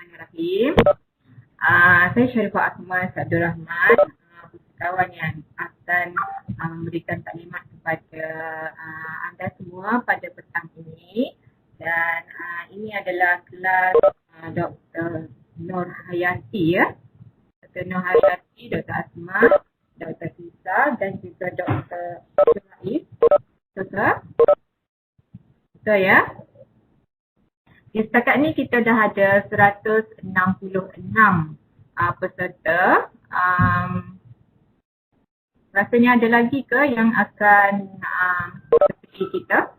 Bismillahirrahmanirrahim. Saya Syarifah Akmal Abdul Rahman, pustakawan yang akan memberikan taklimat kepada anda semua pada petang ini. Dan ini adalah kelas Dr. Nur Hayati, ya. Dr. Nur Hayati, Dr. Asma, Dr. Tisa dan juga Dr. Syarif. Betul ya? Okay, setakat ni kita dah ada 166 peserta. Rasanya ada lagi ke yang akan seperti kita?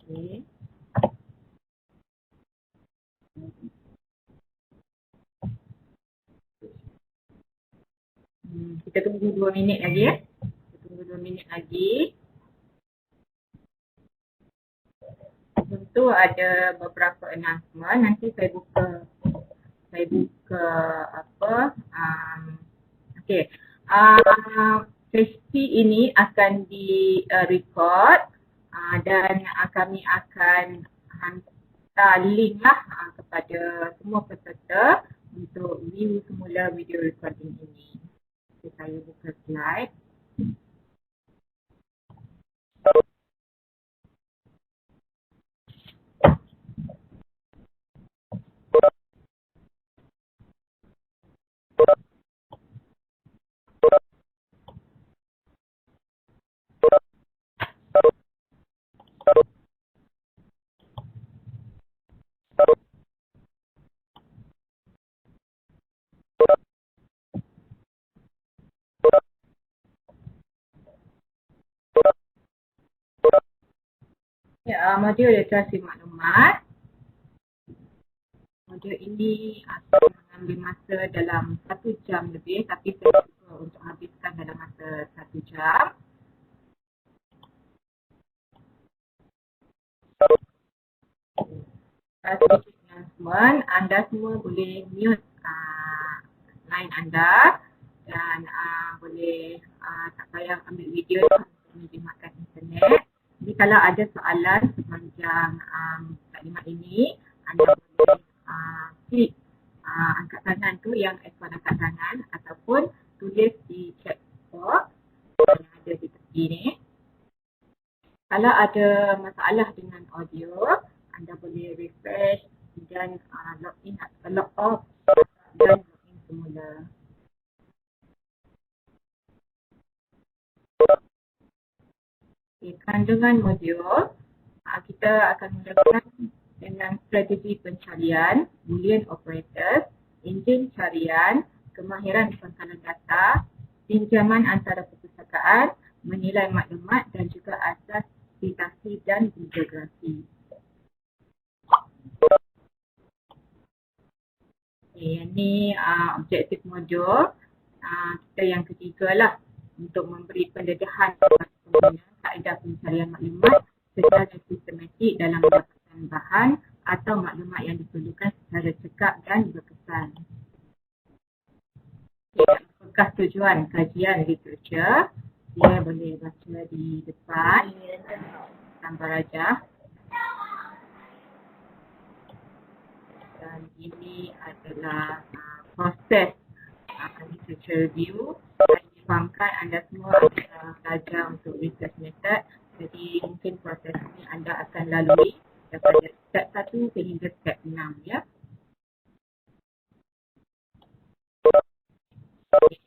Okay. Kita tunggu 2 minit lagi, ya. Kita tunggu 2 minit lagi. Tentu ada beberapa announcement. Nanti saya buka okey. Sesi ini akan di record dan kami akan hantar link kepada semua peserta untuk view semula video recording ini. Okay, saya buka slide. Ya, modul literasi maklumat. Modul ini akan mengambil masa dalam 1 jam lebih, tapi saya cuba untuk habiskan dalam masa 1 jam. Sedikit announcement, anda semua boleh mute line anda dan boleh tak payah ambil video untuk menjimatkan internet. Jadi kalau ada soalan sepanjang taklimat ini, anda boleh klik angkat tangan tu yang ikon angkat tangan ataupun tulis di chat box yang ada di tepi ni. Kalau ada masalah dengan audio, anda boleh refresh dan login atau log off dan login semula. Okay, kandungan modul kita akan mulakan dengan strategi pencarian, Boolean operators, enjin carian, kemahiran pangkalan data, pinjaman antara perpustakaan, menilai maklumat dan juga asas citasi dan bibliografi. Okay, ini objektif modul kita yang ketiga lah, untuk memberi pendedahan kepada pengguna kaedah pencarian maklumat secara sistematik dalam mendapatkan bahan atau maklumat yang diperlukan secara cekap dan berkesan. Okay, apakah tujuan kajian literature? Dia boleh baca di depan gambar rajah. Dan ini adalah proses literature review. Saya fahamkan anda semua belajar untuk research method. Jadi mungkin proses ini anda akan lalui daripada step 1 sehingga step 6, ya.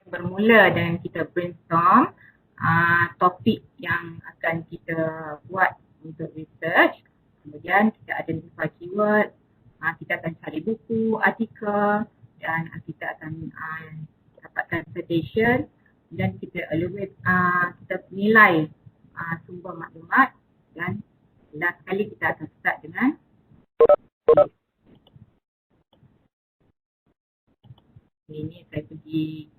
Bermula dengan kita brainstorm topik yang akan kita buat untuk research. Kemudian kita identify keyword, kita akan cari buku, artikel dan kita akan dapatkan citation dan kita evaluate, kita nilai sumber maklumat dan last kali kita akan start dengan ini saya pergi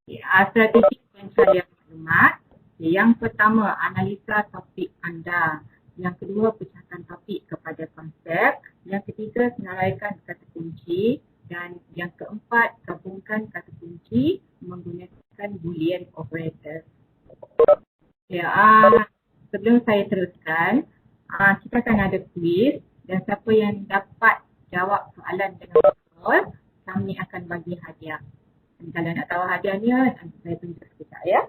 strategi pencarian maklumat. Yang pertama, analisa topik anda. Yang kedua, pecahkan topik kepada konsep. Yang ketiga, senaraikan kata kunci. Dan yang keempat, gabungkan kata kunci menggunakan Boolean operator. Ya, sebelum saya teruskan, kita akan ada quiz dan siapa yang dapat jawab soalan dengan betul, kami akan bagi hadiah. Dan kalau nak tahu hadiahnya, nanti saya tunjuk sekejap ya.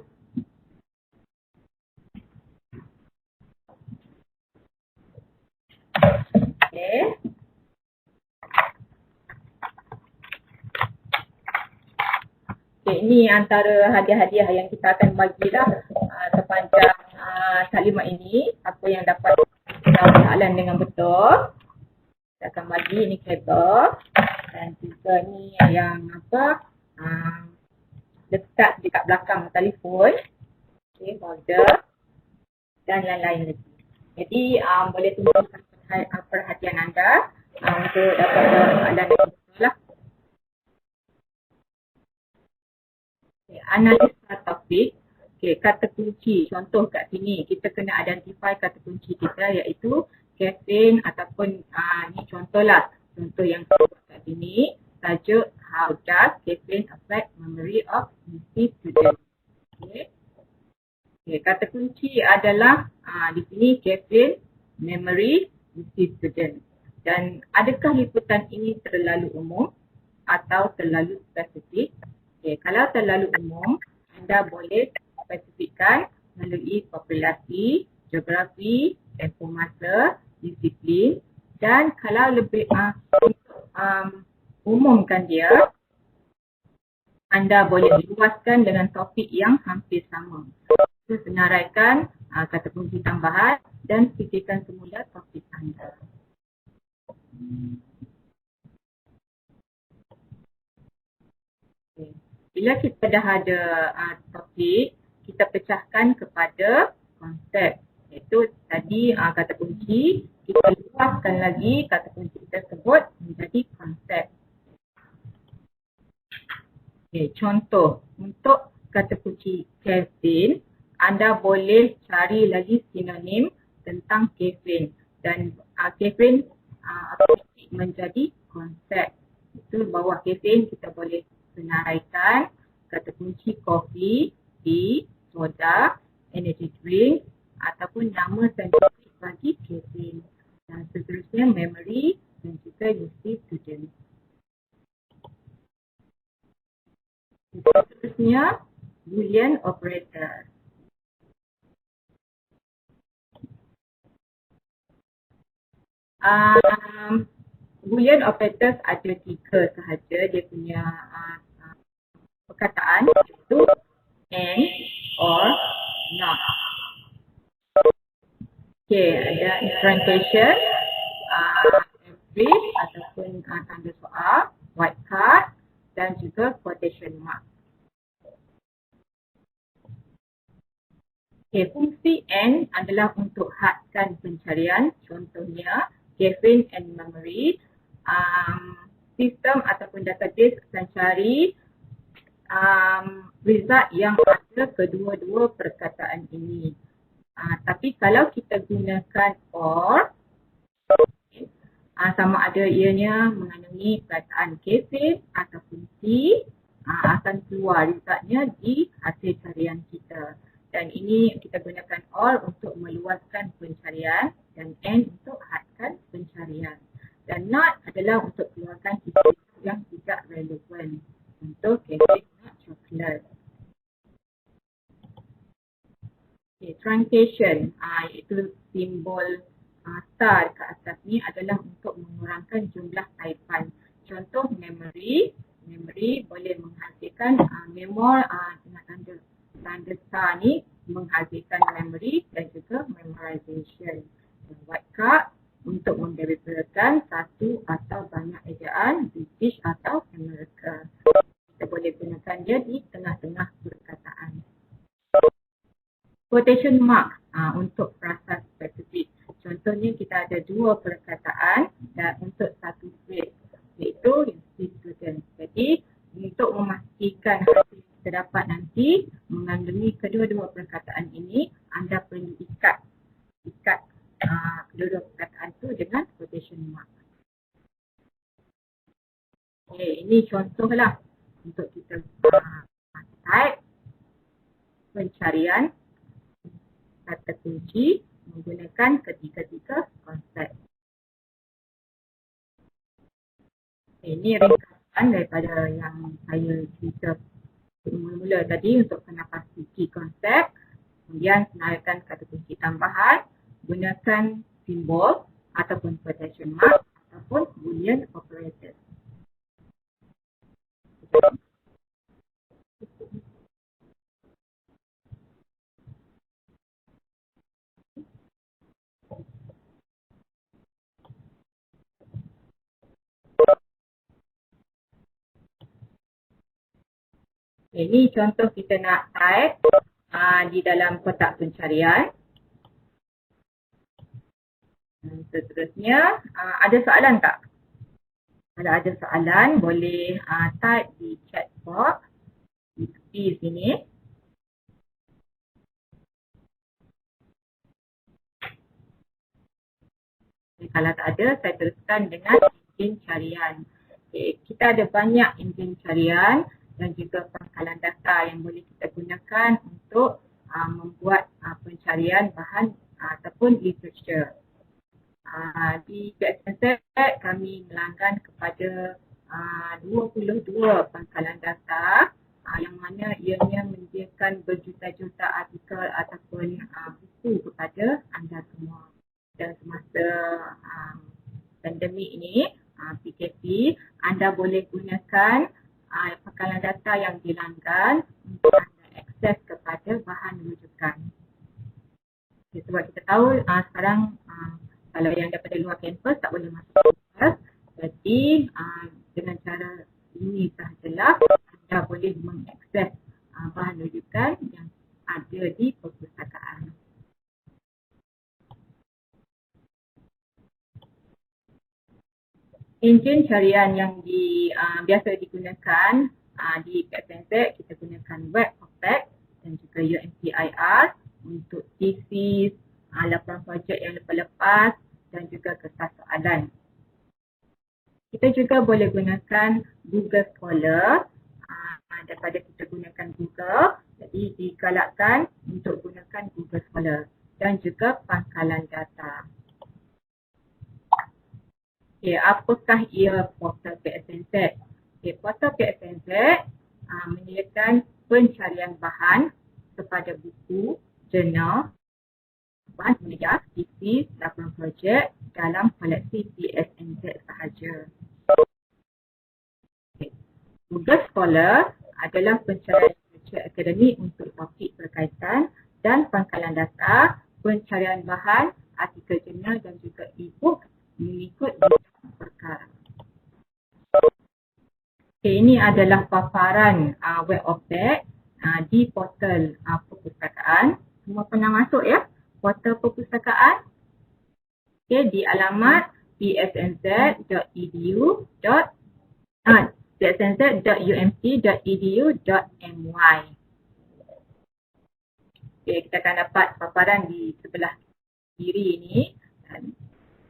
Okay. Okay, ini antara hadiah-hadiah yang kita akan bagilah sepanjang taklimat ini. Siapa yang dapat jawab soalan dengan betul, kita akan bagi ini kabel. Dan juga ni yang letak dekat belakang telefon. Okay, holder. Dan lain-lain lagi. Jadi boleh tunjukkan perhatian anda untuk dapat jawab soalan yang betul lah. Okay, analisa topik. Okay, kata kunci. Contoh kat sini, kita kena identify kata kunci kita iaitu caffeine ataupun ni contohlah. Contoh yang kita buat kat sini, tajuk How does caffeine affect memory of UC students? Okay. Okay, kata kunci adalah di sini caffeine, memory, UC students. Dan adakah liputan ini terlalu umum atau terlalu spesifik? Okay, kalau terlalu umum, anda boleh spesifikkan melalui populasi, geografi, tempoh masa, disiplin. Dan kalau lebih umumkan dia, anda boleh luaskan dengan topik yang hampir sama. Senaraikan kata kunci tambahan dan fikirkan semula topik anda. Okay. Bila kita dah ada topik, kita pecahkan kepada konsep. Iaitu tadi kata kunci, kita luaskan lagi kata kunci tersebut menjadi konsep. Okay, contoh, untuk kata kunci caffeine, anda boleh cari lagi sinonim tentang caffeine. Dan caffeine menjadi konsep. Itu bawah caffeine kita boleh senaraikan kata kunci kopi, tea, soda, energy drink ataupun nama saintifik bagi caffeine. Dan seterusnya memory dan juga UC student. Seterusnya Boolean operator. Boolean operators ada 3 sahaja dia punya perkataan, iaitu and, or, not. Okay, ada truncation, brief ataupun tanda soal, white card dan juga quotation mark. Okay, fungsi and adalah untuk hadkan pencarian, contohnya caffeine and memory. Sistem ataupun database akan cari result yang ada kedua-dua perkataan ini. Tapi kalau kita gunakan or, sama ada ianya mengandungi perkataan caffeine ataupun tea, akan keluar resultnya di hasil carian kita. Dan ini kita gunakan or untuk meluaskan pencarian dan and untuk hadkan pencarian. Dan not adalah untuk keluarkan istilah yang tidak relevan. Contoh caffeine, not chocolate. Okay, truncation, iaitu simbol star ke atas ni adalah untuk mengurangkan jumlah taipan. Contoh memory boleh menghasilkan dengan tanda star ni menghasilkan memory dan juga memorization. Dan white card untuk memberikan satu atau banyak ejaan British atau Amerika. Kita boleh gunakan dia di tengah-tengah perkataan. Quotation mark untuk frasa spesifik. Contohnya kita ada 2 perkataan dan untuk satu phrase, iaitu student. Jadi untuk memastikan hasil kita dapat nanti mengandungi kedua-dua perkataan ini, anda perlu ikat kedua-dua perkataan itu dengan quotation mark. Okay, ini contohlah untuk kita type pencarian kata kunci menggunakan ketiga-tiga konsep. Ini ringkasan daripada yang saya cerita mula-mula tadi untuk kena pasti key konsep, kemudian senaraikan kata kunci tambahan, gunakan simbol ataupun quotation mark ataupun boolean operator. Ini contoh kita nak type di dalam kotak pencarian. Seterusnya, ada soalan tak? Kalau ada soalan, boleh type di chat box di sini. Kalau tak ada, saya teruskan dengan enjin carian. Kita ada banyak enjin carian dan juga pangkalan data yang boleh kita gunakan untuk membuat pencarian bahan ataupun literature. Di PXNZ kami melanggan kepada 22 pangkalan data yang mana ianya menyediakan berjuta-juta artikel ataupun buku kepada anda semua. Dan semasa pandemik ini, PKP, anda boleh gunakan pangkalan data yang dilanggan untuk anda akses kepada bahan rujukan. Sebab kita tahu sekarang kalau yang daripada luar kampus tak boleh masuk kampus. Jadi dengan cara ini sahajalah anda boleh mengakses bahan rujukan yang ada di perpustakaan. Enjin carian yang biasa digunakan di PXNZ, kita gunakan Web of Facts dan juga UMCIR untuk thesis, laporan projek yang lepas-lepas dan juga kertas soalan. Kita juga boleh gunakan Google Scholar daripada kita gunakan Google, jadi digalakkan untuk gunakan Google Scholar dan juga pangkalan data. Apakah ia portal PXNZ? Portal PXNZ menyediakan pencarian bahan kepada buku, jurnal, bahan media, thesis, laporan projek dalam koleksi PXNZ sahaja. Google Scholar adalah pencarian literature akademik untuk topik berkaitan dan pangkalan data, pencarian bahan, artikel jurnal dan juga e-book mengikut bidang perkara. Ini adalah paparan Web of Facts di portal perpustakaan. Semua pernah masuk ya, portal perpustakaan. Di alamat pxnz.umc.edu.my. Kita akan dapat paparan di sebelah kiri ini.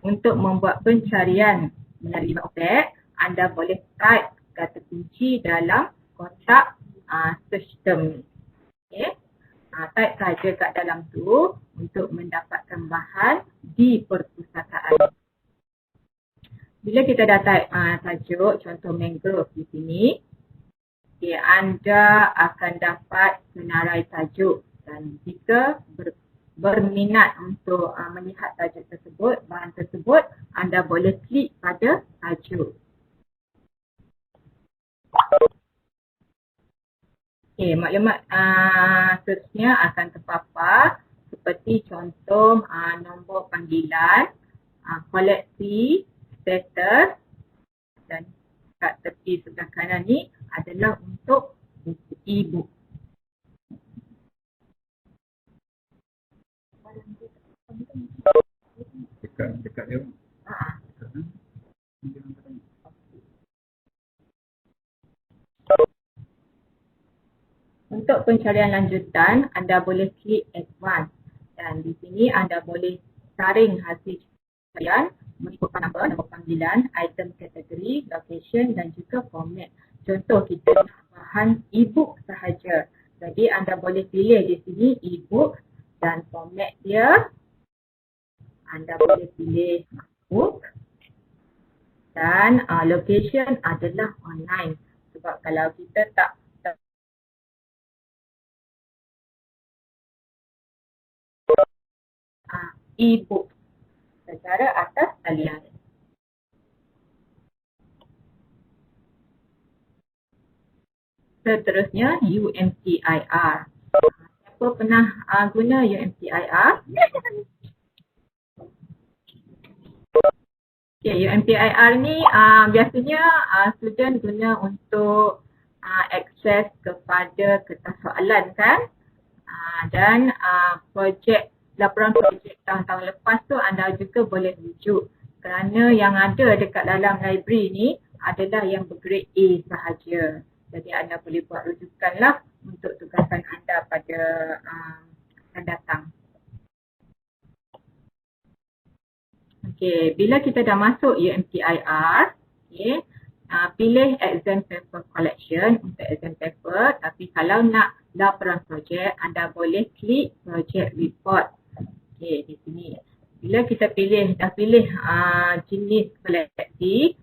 Untuk membuat pencarian melalui Web of Facts, anda boleh type kata kunci dalam kotak search term. Type saja kat dalam tu untuk mendapatkan bahan di perpustakaan. Bila kita dah type tajuk, contoh mangrove di sini, anda akan dapat senarai tajuk dan jika berminat untuk melihat tajuk tersebut, bahan tersebut, anda boleh klik pada tajuk. Maklumat seterusnya akan terpapar seperti contoh nombor panggilan, koleksi, status dan kat tepi sebelah kanan ni adalah untuk buku e-book. Dekat dia. Untuk pencarian lanjutan, anda boleh klik advance dan di sini anda boleh saring hasil pencarian mengikut nama panggilan, item kategori, location dan juga format. Contoh kita nak bahan e-book sahaja. Jadi anda boleh pilih di sini e-book dan format dia anda boleh pilih book dan location adalah online. Sebab kalau kita tak e-book secara atas talian. Seterusnya UMCIR. Siapa pernah guna UMCIR? Okay, UMCIR ni biasanya student guna untuk akses kepada kertas soalan kan, dan laporan projek tahun-tahun lepas tu anda juga boleh rujuk kerana yang ada dekat dalam library ni adalah yang bergrade A sahaja. Jadi anda boleh buat rujukan lah untuk tugasan anda pada akan datang. Okay, bila kita dah masuk UMCIR, okay, pilih exam paper collection untuk exam paper. Tapi kalau nak laporan projek, anda boleh klik project report. Okay, di sini. Bila kita dah pilih jenis koleksi,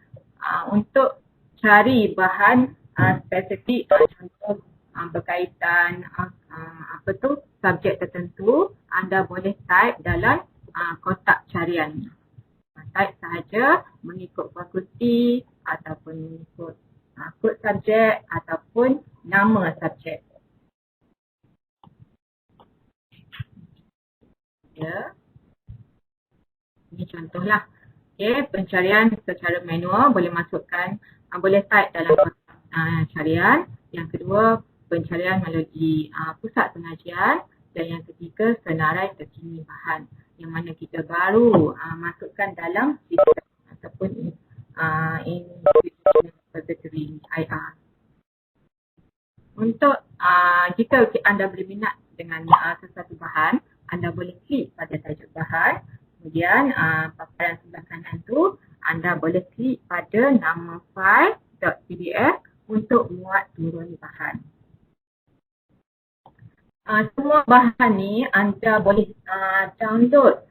untuk cari bahan spesifik, contoh berkaitan subjek tertentu, anda boleh type dalam kotak carian. Type sahaja mengikut fakulti ataupun mengikut kod subjek ataupun nama subjek. Ya. Ini contohlah. Okay, pencarian secara manual boleh masukkan, boleh type dalam kotak carian. Yang kedua, pencarian melalui pusat pengajian. Dan yang ketiga, senarai terkini bahan. Yang mana kita baru masukkan dalam sistem ataupun Institutional Repository IR. Untuk jika anda berminat dengan sesuatu bahan, anda boleh klik pada tajuk bahan. Kemudian paparan sebelah kanan tu anda boleh klik pada nama file .pdf untuk muat turun bahan. Semua bahan ni anda boleh download.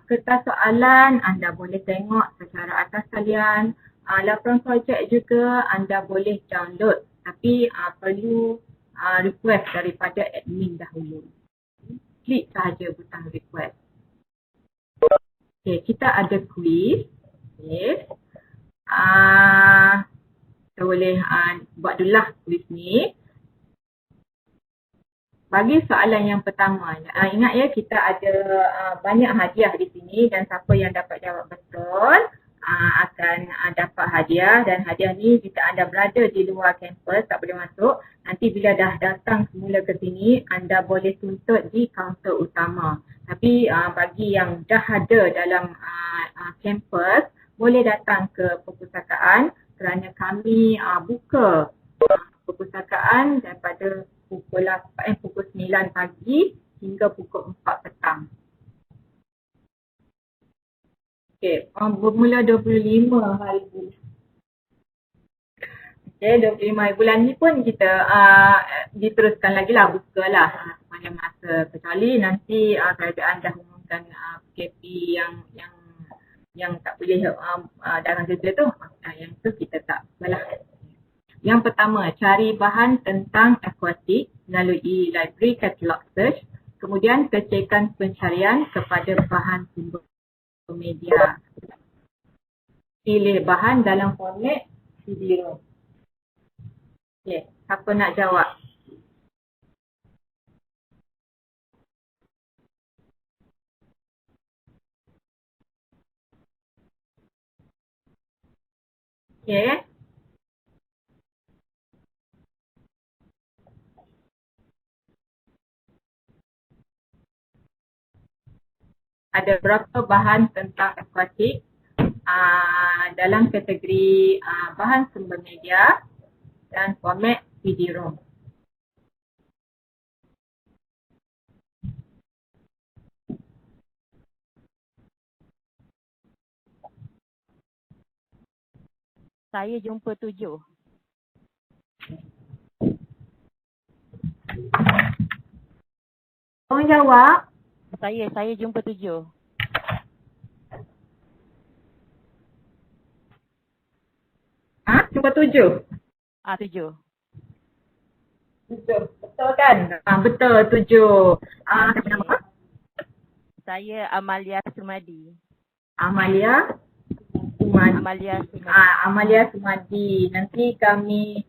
Kertas soalan anda boleh tengok secara atas talian. Laporan projek juga anda boleh download. Tapi perlu request daripada admin dahulu. Klik sahaja butang request. Okay, kita ada quiz. Okay. Kita boleh buat dulu lah quiz ni. Bagi soalan yang pertama, ingat ya kita ada banyak hadiah di sini dan siapa yang dapat jawab betul akan dapat hadiah. Dan hadiah ni jika anda berada di luar kampus tak boleh masuk, nanti bila dah datang semula ke sini anda boleh tuntut di kaunter utama. Tapi bagi yang dah ada dalam kampus boleh datang ke perpustakaan kerana kami buka perpustakaan daripada pukul 9 pagi hingga pukul 4 petang. Okey, bermula 25 hari bulan. Okey, 25 hari bulan ni pun kita diteruskan lagi lah, buka lah sepanjang masa. Kecuali nanti kerajaan dah umumkan PKP yang tak boleh dalam kerja tu, yang tu kita tak salah. Yang pertama, cari bahan tentang akuatik melalui library catalog search. Kemudian kecilkan pencarian kepada bahan sumber media. Pilih bahan dalam format CD-ROM. Okay, siapa nak jawab? Okay. Ada berapa bahan tentang akuatik dalam kategori bahan sumber media dan format CD-ROM. Saya jumpa 7. Tolong jawab. Saya jumpa 7. Jumpa 7. 7. Betul kan? Betul 7. Siapa nama? Saya Amalia Sumadi. Amalia Sumadi. Amalia Sumadi. Nanti kami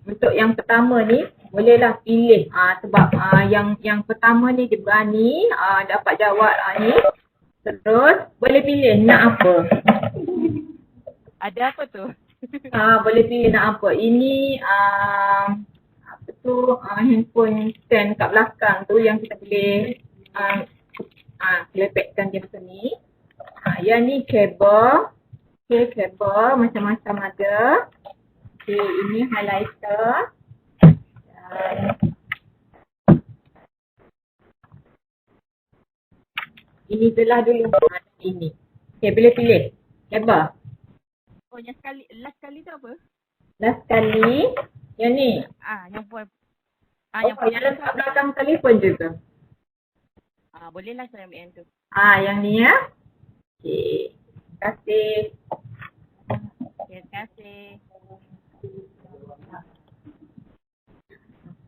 untuk yang pertama ni bolehlah pilih sebab yang pertama ni dia berani dapat jawab ni. Terus boleh pilih nak apa. Ada apa tu? Boleh pilih nak apa. Ini apa tu handphone stand kat belakang tu yang kita boleh lepekkan dia macam ni. Yang ni kabel. Okay, kabel macam-macam ada. Okay, ini highlighter. Dan ini belah dulu. Ini. Okay, boleh pilih. Lebar. Oh, yang last kali tu apa? Last kali. Yang ni. Yang puan. Yang letak belakang telefon juga. Bolehlah saya ambil yang tu. Yang ni ya. Okay. Terima kasih. Terima kasih.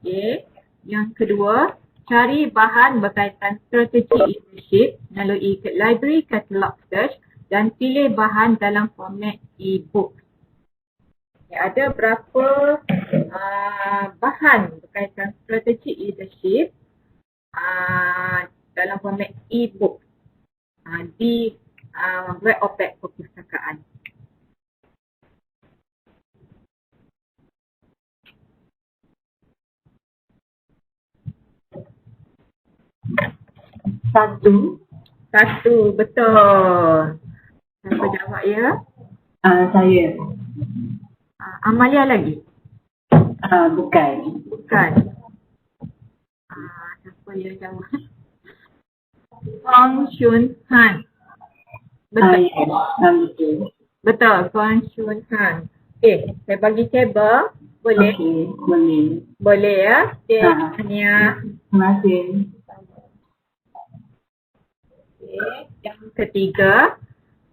Okay. Yang kedua, cari bahan berkaitan strategi leadership melalui library catalog search dan pilih bahan dalam format e-book. Okay, ada berapa bahan berkaitan strategi leadership dalam format e-book di web OPEC perpustakaan. Satu, betul. Siapa jawab ya? Saya. Amalia lagi? Bukan. Siapa yang jawab? Kong Shun Han. Betul. Betul. Betul, Kong Shun Han. Okay, saya bagi kabel. Boleh? Okay, boleh. Boleh ya? Okay, Ania. Terima kasih. Okay. Yang ketiga,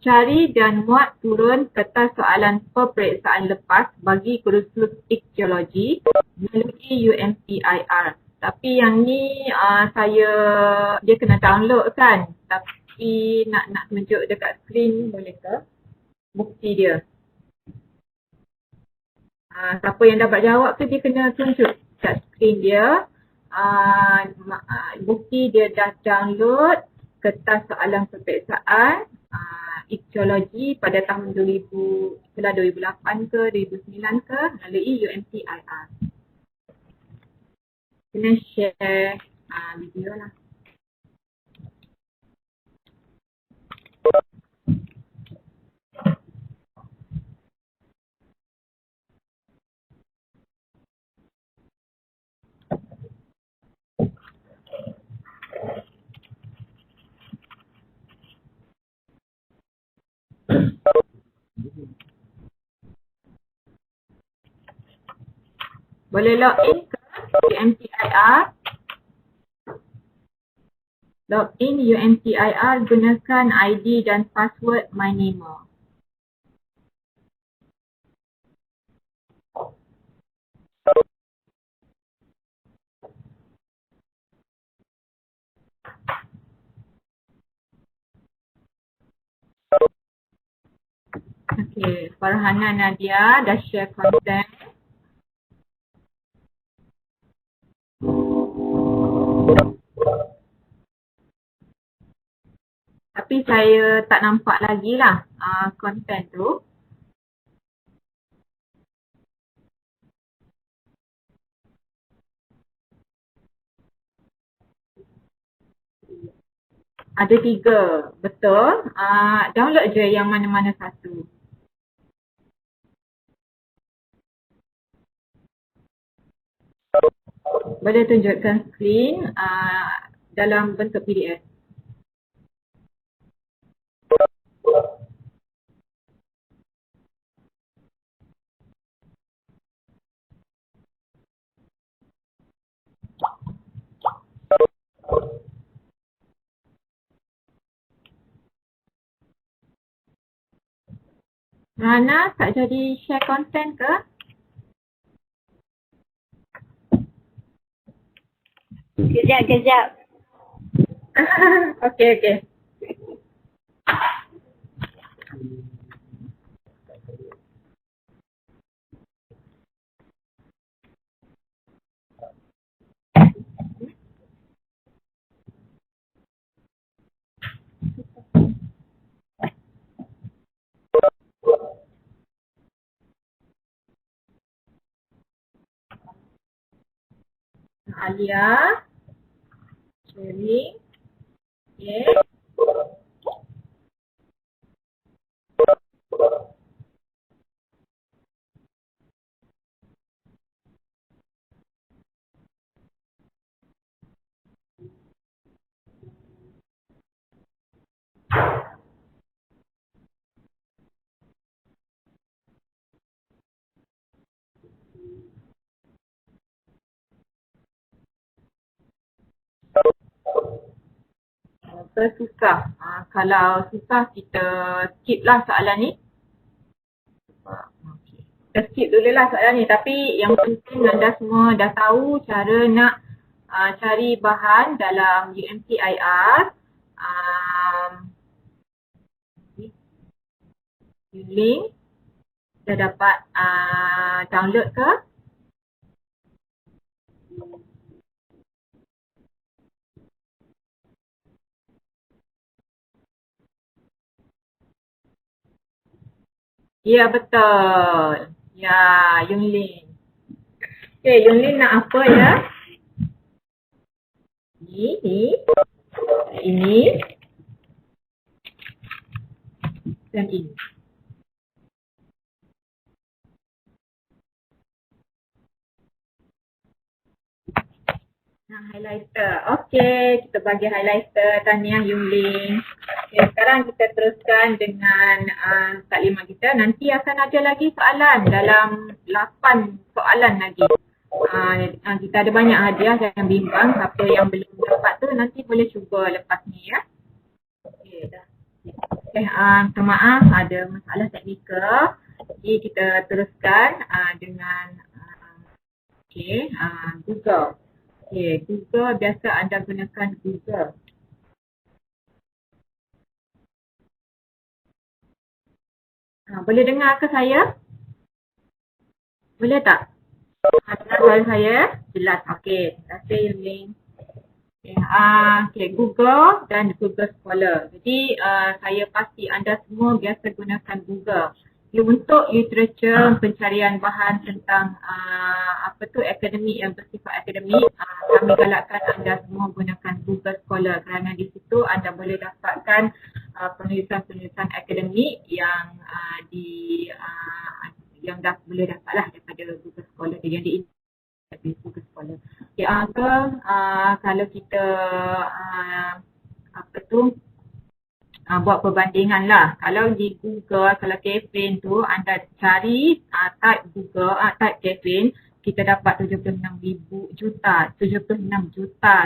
cari dan muat turun kertas soalan peperiksaan lepas bagi kursus ichthyology melalui UMCIR. Tapi yang ni dia kena download kan? Tapi nak tunjuk dekat skrin boleh ke? Bukti dia. Siapa yang dapat jawab tu dia kena tunjuk dekat skrin dia. Bukti dia dah download kertas soalan peperiksaan ichthyology pada tahun 2008 ke 2009 ke melalui UMCIR. Kena share video lah. Boleh login ke UMCIR. Login UMCIR gunakan ID dan password MyNemo. Okay, Farhana Nadia dah share content. Tapi saya tak nampak lagi lah konten tu. Ada 3, betul. Download je yang mana-mana satu. Boleh tunjukkan skrin dalam bentuk PDF. Rana tak jadi share content ke? Kejap. Okey. Alia, Cherry, okay. Susah. Kalau susah kita skip lah soalan ni. Kita skip dulu lah soalan ni. Tapi yang penting anda semua dah tahu cara nak cari bahan dalam UMCIR. Link dah dapat download ke? Ya, betul. Ya, Yunglin. Okay, Yunglin nak apa ya? Ini. Dan ini. Highlighter. Okey, kita bagi highlighter. Tahniah Yunglin. Okay, sekarang kita teruskan dengan taklimat kita. Nanti akan ada lagi soalan dalam 8 soalan lagi. Kita ada banyak hadiah, jangan bimbang. Siapa yang belum dapat tu nanti boleh cuba lepas ni ya. Okey, dah. Okay, minta maaf ada masalah teknikal. Jadi kita teruskan dengan Google. Okay, Google biasa anda gunakan Google. Boleh dengar ke saya? Boleh tak? Ada suara saya? Jelas. Okey, terima kasih Yunglin. Okay, Google dan Google Scholar. Jadi saya pasti anda semua biasa gunakan Google. Untuk literature pencarian bahan tentang akademik yang bersifat akademik, kami galakkan anda semua gunakan Google Scholar kerana di situ anda boleh dapatkan penulisan-penulisan akademik yang yang dah boleh dapatlah daripada Google Scholar yang di Google Scholar. Okay, kalau kita buat perbandingan lah. Kalau di Google, kalau Kevin tu anda cari type Google, type Kevin, kita dapat 76 juta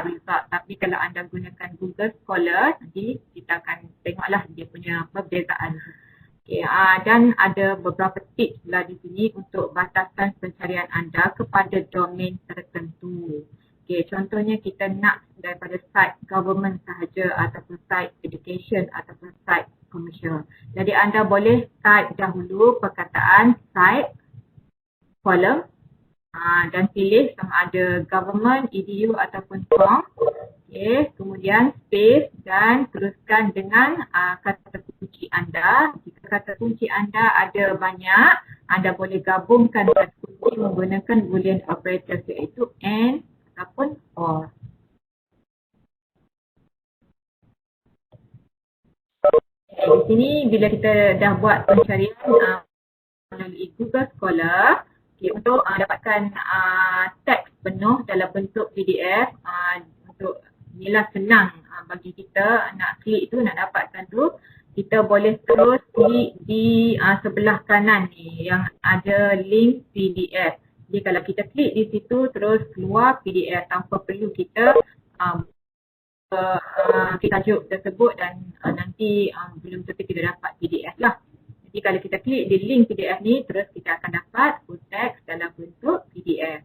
result. Tapi kalau anda gunakan Google Scholar, nanti kita akan tengoklah dia punya perbezaan. Okay, dan ada beberapa tips lah di sini untuk batasan pencarian anda kepada domain tertentu. Okay, contohnya kita nak daripada site government sahaja ataupun site education ataupun site commercial. Jadi anda boleh type dahulu perkataan site, column dan pilih sama ada government, edu ataupun com. Okay, kemudian space dan teruskan dengan kata kunci anda. Jika kata kunci anda ada banyak, anda boleh gabungkan kata kunci menggunakan boolean operator iaitu and ataupun or. Di sini bila kita dah buat pencarian melalui Google Scholar, untuk dapatkan teks penuh dalam bentuk PDF, untuk inilah senang bagi kita nak klik tu, nak dapatkan tu, kita boleh terus klik di sebelah kanan ni yang ada link PDF. Jadi kalau kita klik di situ terus keluar PDF tanpa perlu kita tajuk tersebut dan nanti belum tentu kita dapat PDF lah. Jadi kalau kita klik di link PDF ni, terus kita akan dapat full text dalam bentuk PDF.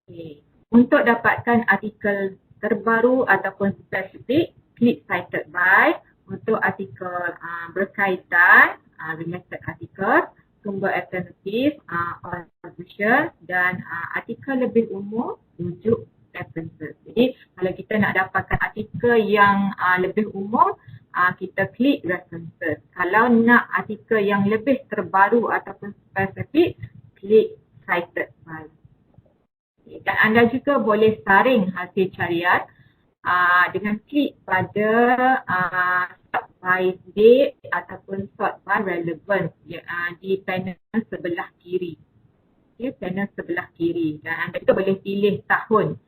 Okay. Untuk dapatkan artikel terbaru ataupun spesifik, klik cited by. Untuk artikel berkaitan, related artikel, sumber alternatif, author dan artikel lebih umum, rujuk references. Jadi kalau kita nak dapatkan artikel yang lebih umum, kita klik references. Kalau nak artikel yang lebih terbaru ataupun spesifik, klik cited by. Dan anda juga boleh saring hasil carian dengan klik pada sort by date ataupun sort by relevance di panel sebelah kiri. Okay, panel sebelah kiri. Dan anda juga boleh pilih tahun.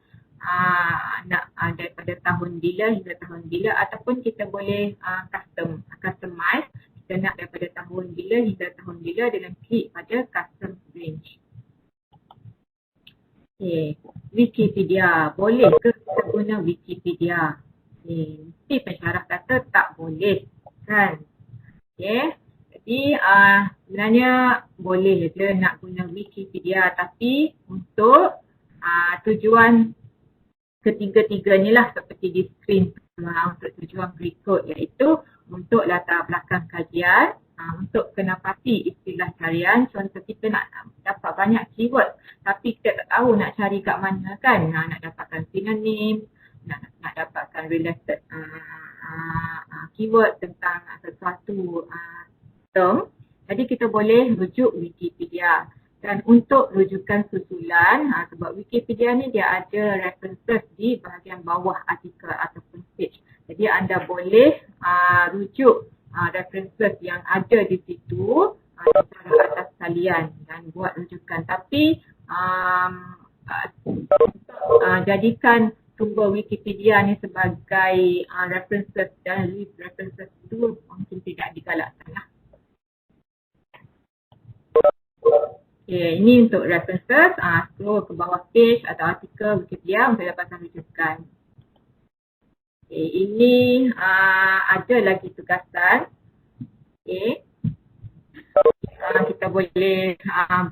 Nak daripada tahun bila hingga tahun bila, ataupun kita boleh customize. Kita nak daripada tahun bila hingga tahun bila dengan klik pada custom range. Okay. Wikipedia, boleh ke kita guna Wikipedia? Okay. Mesti pensyarah kata tak boleh, kan? Okay. Jadi sebenarnya boleh je nak guna Wikipedia, tapi untuk tujuan ketiga-tiganya lah seperti di screen untuk tujuan berikut, iaitu untuk latar belakang kajian, untuk kena pasti istilah carian. Contoh kita nak dapat banyak keyword tapi kita tak tahu nak cari kat mana, kan? Nak dapatkan synonym, nak dapatkan related keyword tentang sesuatu term. Jadi kita boleh rujuk Wikipedia. Dan untuk rujukan susulan, sebab Wikipedia ni dia ada references di bahagian bawah artikel ataupun page. Jadi anda boleh rujuk references yang ada di situ secara atas sekalian dan buat rujukan. Tapi jadikan sumber Wikipedia ni sebagai references dan list references itu mungkin tidak digalakkan lah. Okay, ini untuk references, scroll ke bawah page atau artikel Wikipedia untuk dapatkan rujukan. Okay, ini ada lagi tugasan. Okay. Kita boleh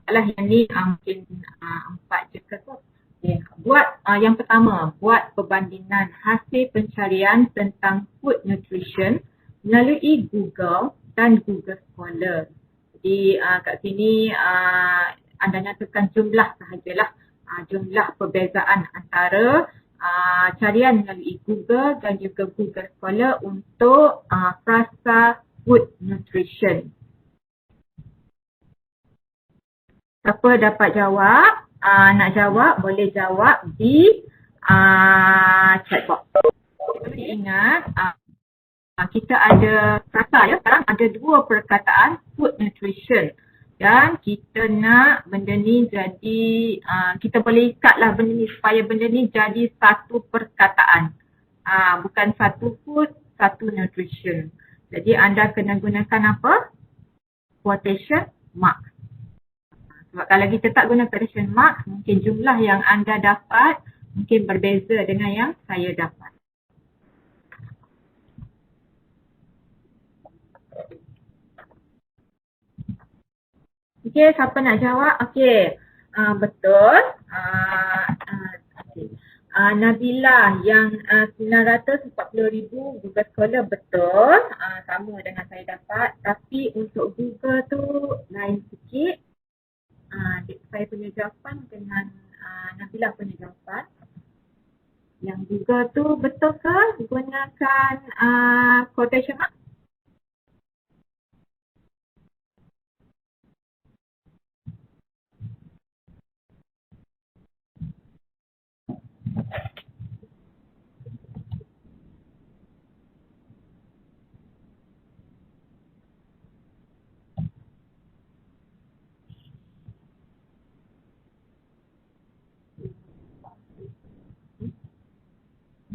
balas yang ni mungkin 4 je ke tu. Okay. Buat yang pertama, buat perbandingan hasil pencarian tentang food nutrition melalui Google dan Google Scholar. Jadi kat sini anda nyatakan jumlah sahajalah, jumlah perbezaan antara carian melalui Google dan juga Google Scholar untuk frasa food nutrition. Siapa dapat jawab, nak jawab boleh jawab di chat box. Jadi ingat kita ada kata ya, sekarang ada 2 perkataan food nutrition dan kita nak benda ni jadi kita boleh ikatlah benda ni supaya benda ni jadi satu perkataan, bukan satu food, satu nutrition. Jadi anda kena gunakan apa? Quotation mark. Sebab kalau kita tak guna quotation mark, mungkin jumlah yang anda dapat mungkin berbeza dengan yang saya dapat. Okey, siapa nak jawab? Okey, betul. Okay. Nabila yang 940,000 Google Scholar betul. Sama dengan saya dapat. Tapi untuk Google tu lain sikit. Saya punya jawapan dengan Nabila punya jawapan. Yang Google tu betul ke gunakan quotation mark?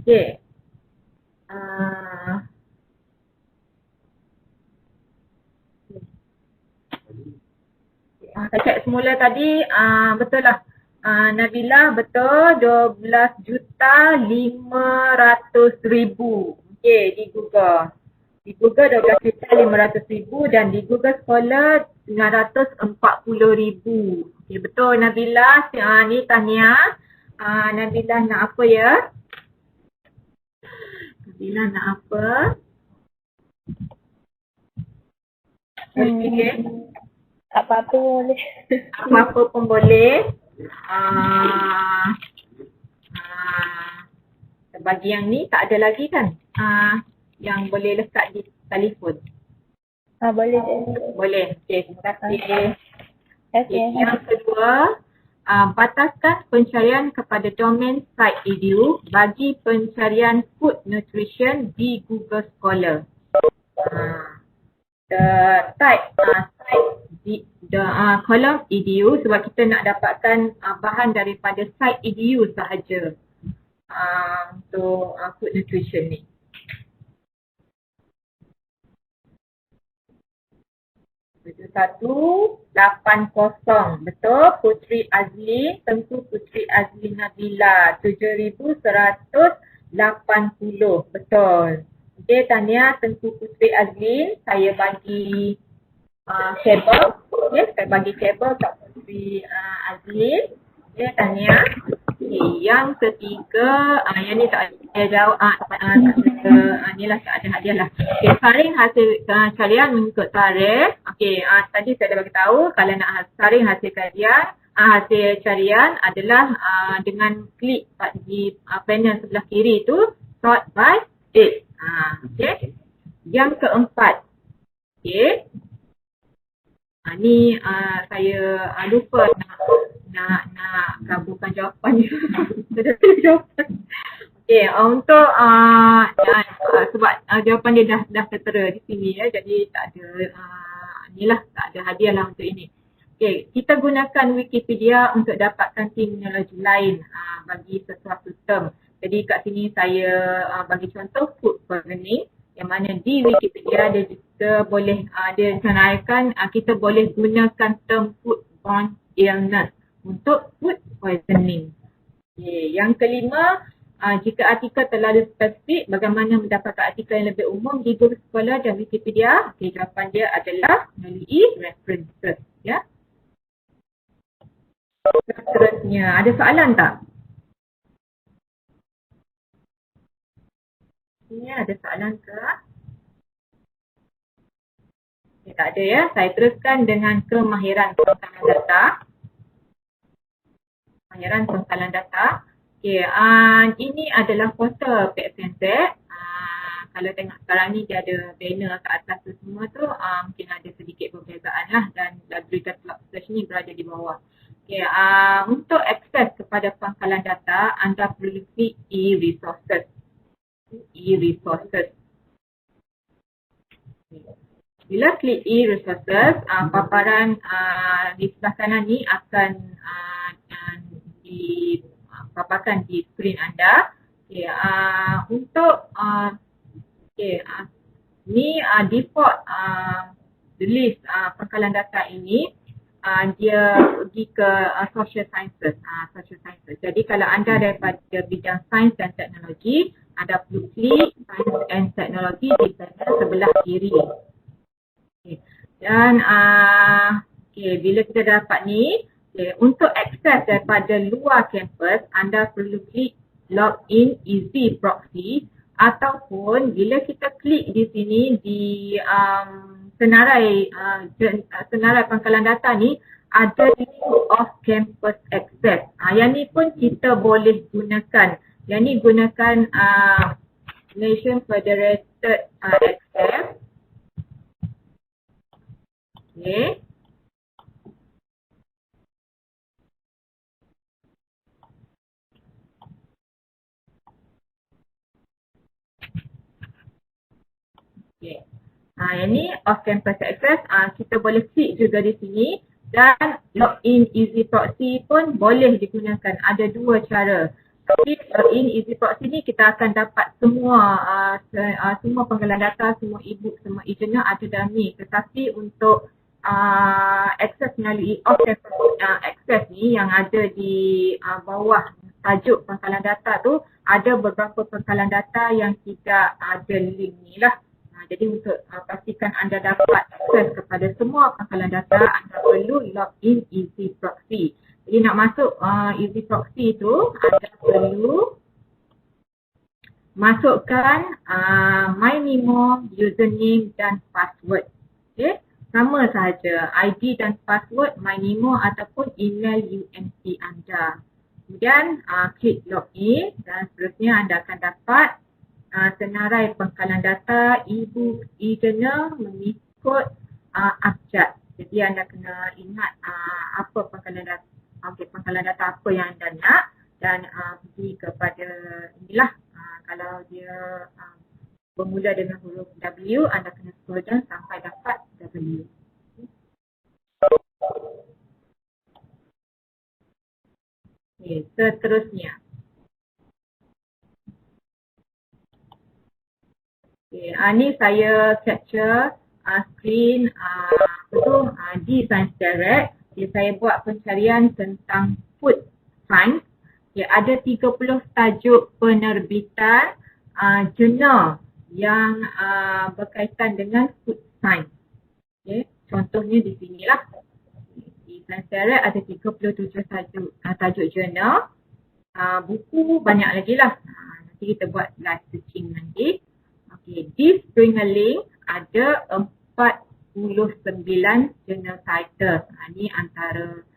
Okay. Saya cek semula tadi, betul lah. Nabila betul 12,500,000. Okay, di Google. Di Google 12,500,000 dan di Google Scholar 940,000. Okay, betul Nabila. Ni Tania. Nabila nak apa ya? Nabila nak apa? Okay. Apa-apa boleh. Apa-apa pun boleh. Bagi yang ni tak ada lagi kan? Yang boleh lekat di telefon. Boleh. Boleh. Okey, terima kasih. Okay. Yang kedua, bataskan pencarian kepada domain site edu bagi pencarian food nutrition di Google Scholar. Type site di kolom edu sebab kita nak dapatkan bahan daripada site edu sahaja untuk food nutrition ni. Betul 180. Betul Putri Azli, Tengku Putri Azli Nabila 7,180. Betul. Okey Tania, Tengku Putri Azli, saya bagi kabel. Okey, saya bagi kabel kat Putri Azli. Okey Tania. Okay, yang ketiga, yang ni tak ada jawab, inilah tak ada hadiah lah. Okay, saring hasil carian mengikut tarikh. Okay, tadi saya dah bagi tahu kalau nak saring hasil kajian, hasil carian adalah dengan klik di panel sebelah kiri tu, sort by date. Okay. Yang keempat, okay. Ni saya lupa nak kabulkan jawapan ni. Jawapan. Okey, untuk sebab jawapan dia dah tertera di sini ya. Jadi tak ada tak ada hadiah lah untuk ini. Okey, kita gunakan Wikipedia untuk dapatkan terminologi lain bagi sesuatu term. Jadi kat sini saya bagi contoh food poisoning yang mana di Wikipedia dia juga boleh dia canaikan kita boleh gunakan term foodborne illness untuk food poisoning. Okay. Yang kelima, jika artikel terlalu spesifik, bagaimana mendapatkan artikel yang lebih umum di Google Scholar dan Wikipedia? Okay, jawapan dia adalah melalui references. Ya. Seterusnya, ada soalan tak? Ini ada soalan ke? Okay, tak ada ya. Saya teruskan dengan kemahiran pengkalan data. Pengkalan data. Okay, ini adalah portal PXNZ. Kalau tengok sekarang ni dia ada banner kat atas tu semua tu, mungkin ada sedikit perbezaan lah dan berita Club Search ni berada di bawah. Okay, untuk akses kepada pangkalan data, anda perlu klik e-resources. Bila klik e-resources, paparan di sebelah kanan ni akan dipaparkan di skrin anda. Okay, untuk ni default list pangkalan data ini dia pergi ke social sciences. Jadi kalau anda daripada bidang sains dan teknologi, anda perlu klik science and technology di panel sebelah kiri. Okay. Dan bila kita dapat ni, untuk akses daripada luar kampus, anda perlu klik login easy proxy ataupun bila kita klik di sini di senarai pangkalan data ni ada link of campus access. Yang ni pun kita boleh gunakan. Yang ni gunakan Nation Federated Access. Okay. Okay. Yang ni off campus access, kita boleh klik juga di sini dan login easy proxy pun boleh digunakan. Ada dua cara. Tapi login easy proxy ni kita akan dapat semua pangkalan data, semua e-book, semua e-journal ada dalam ni. Tetapi untuk akses melalui off campus access ni yang ada di bawah tajuk pangkalan data tu, ada beberapa pangkalan data yang tidak ada link ni lah. Jadi untuk pastikan anda dapat akses kepada semua pangkalan data, anda perlu login Easy Proxy. Jadi nak masuk Easy Proxy tu, anda perlu masukkan MyNemo, username dan password. Okay. Sama sahaja ID dan password MyNemo ataupun email UMC anda. Kemudian klik login dan seterusnya anda akan dapat senarai pangkalan data, e-book, e-journal mengikut abjad. Jadi anda kena ingat apa pangkalan data, pangkalan data apa yang anda nak dan pergi kepada inilah. Kalau dia bermula dengan huruf W, anda kena scroll down sampai dapat W. Okay, seterusnya. Okay, ni saya capture screen di Science Direct. Okay, saya buat pencarian tentang food science. Okay, ada 30 tajuk penerbitan jurnal yang berkaitan dengan food science. Okay, contohnya di sinilah. Di Science Direct ada 37 tajuk jurnal. Buku banyak lagi lah. Nanti kita buat live searching nanti. Okay, di Springer Link ada 49 jurnal title. Ini antara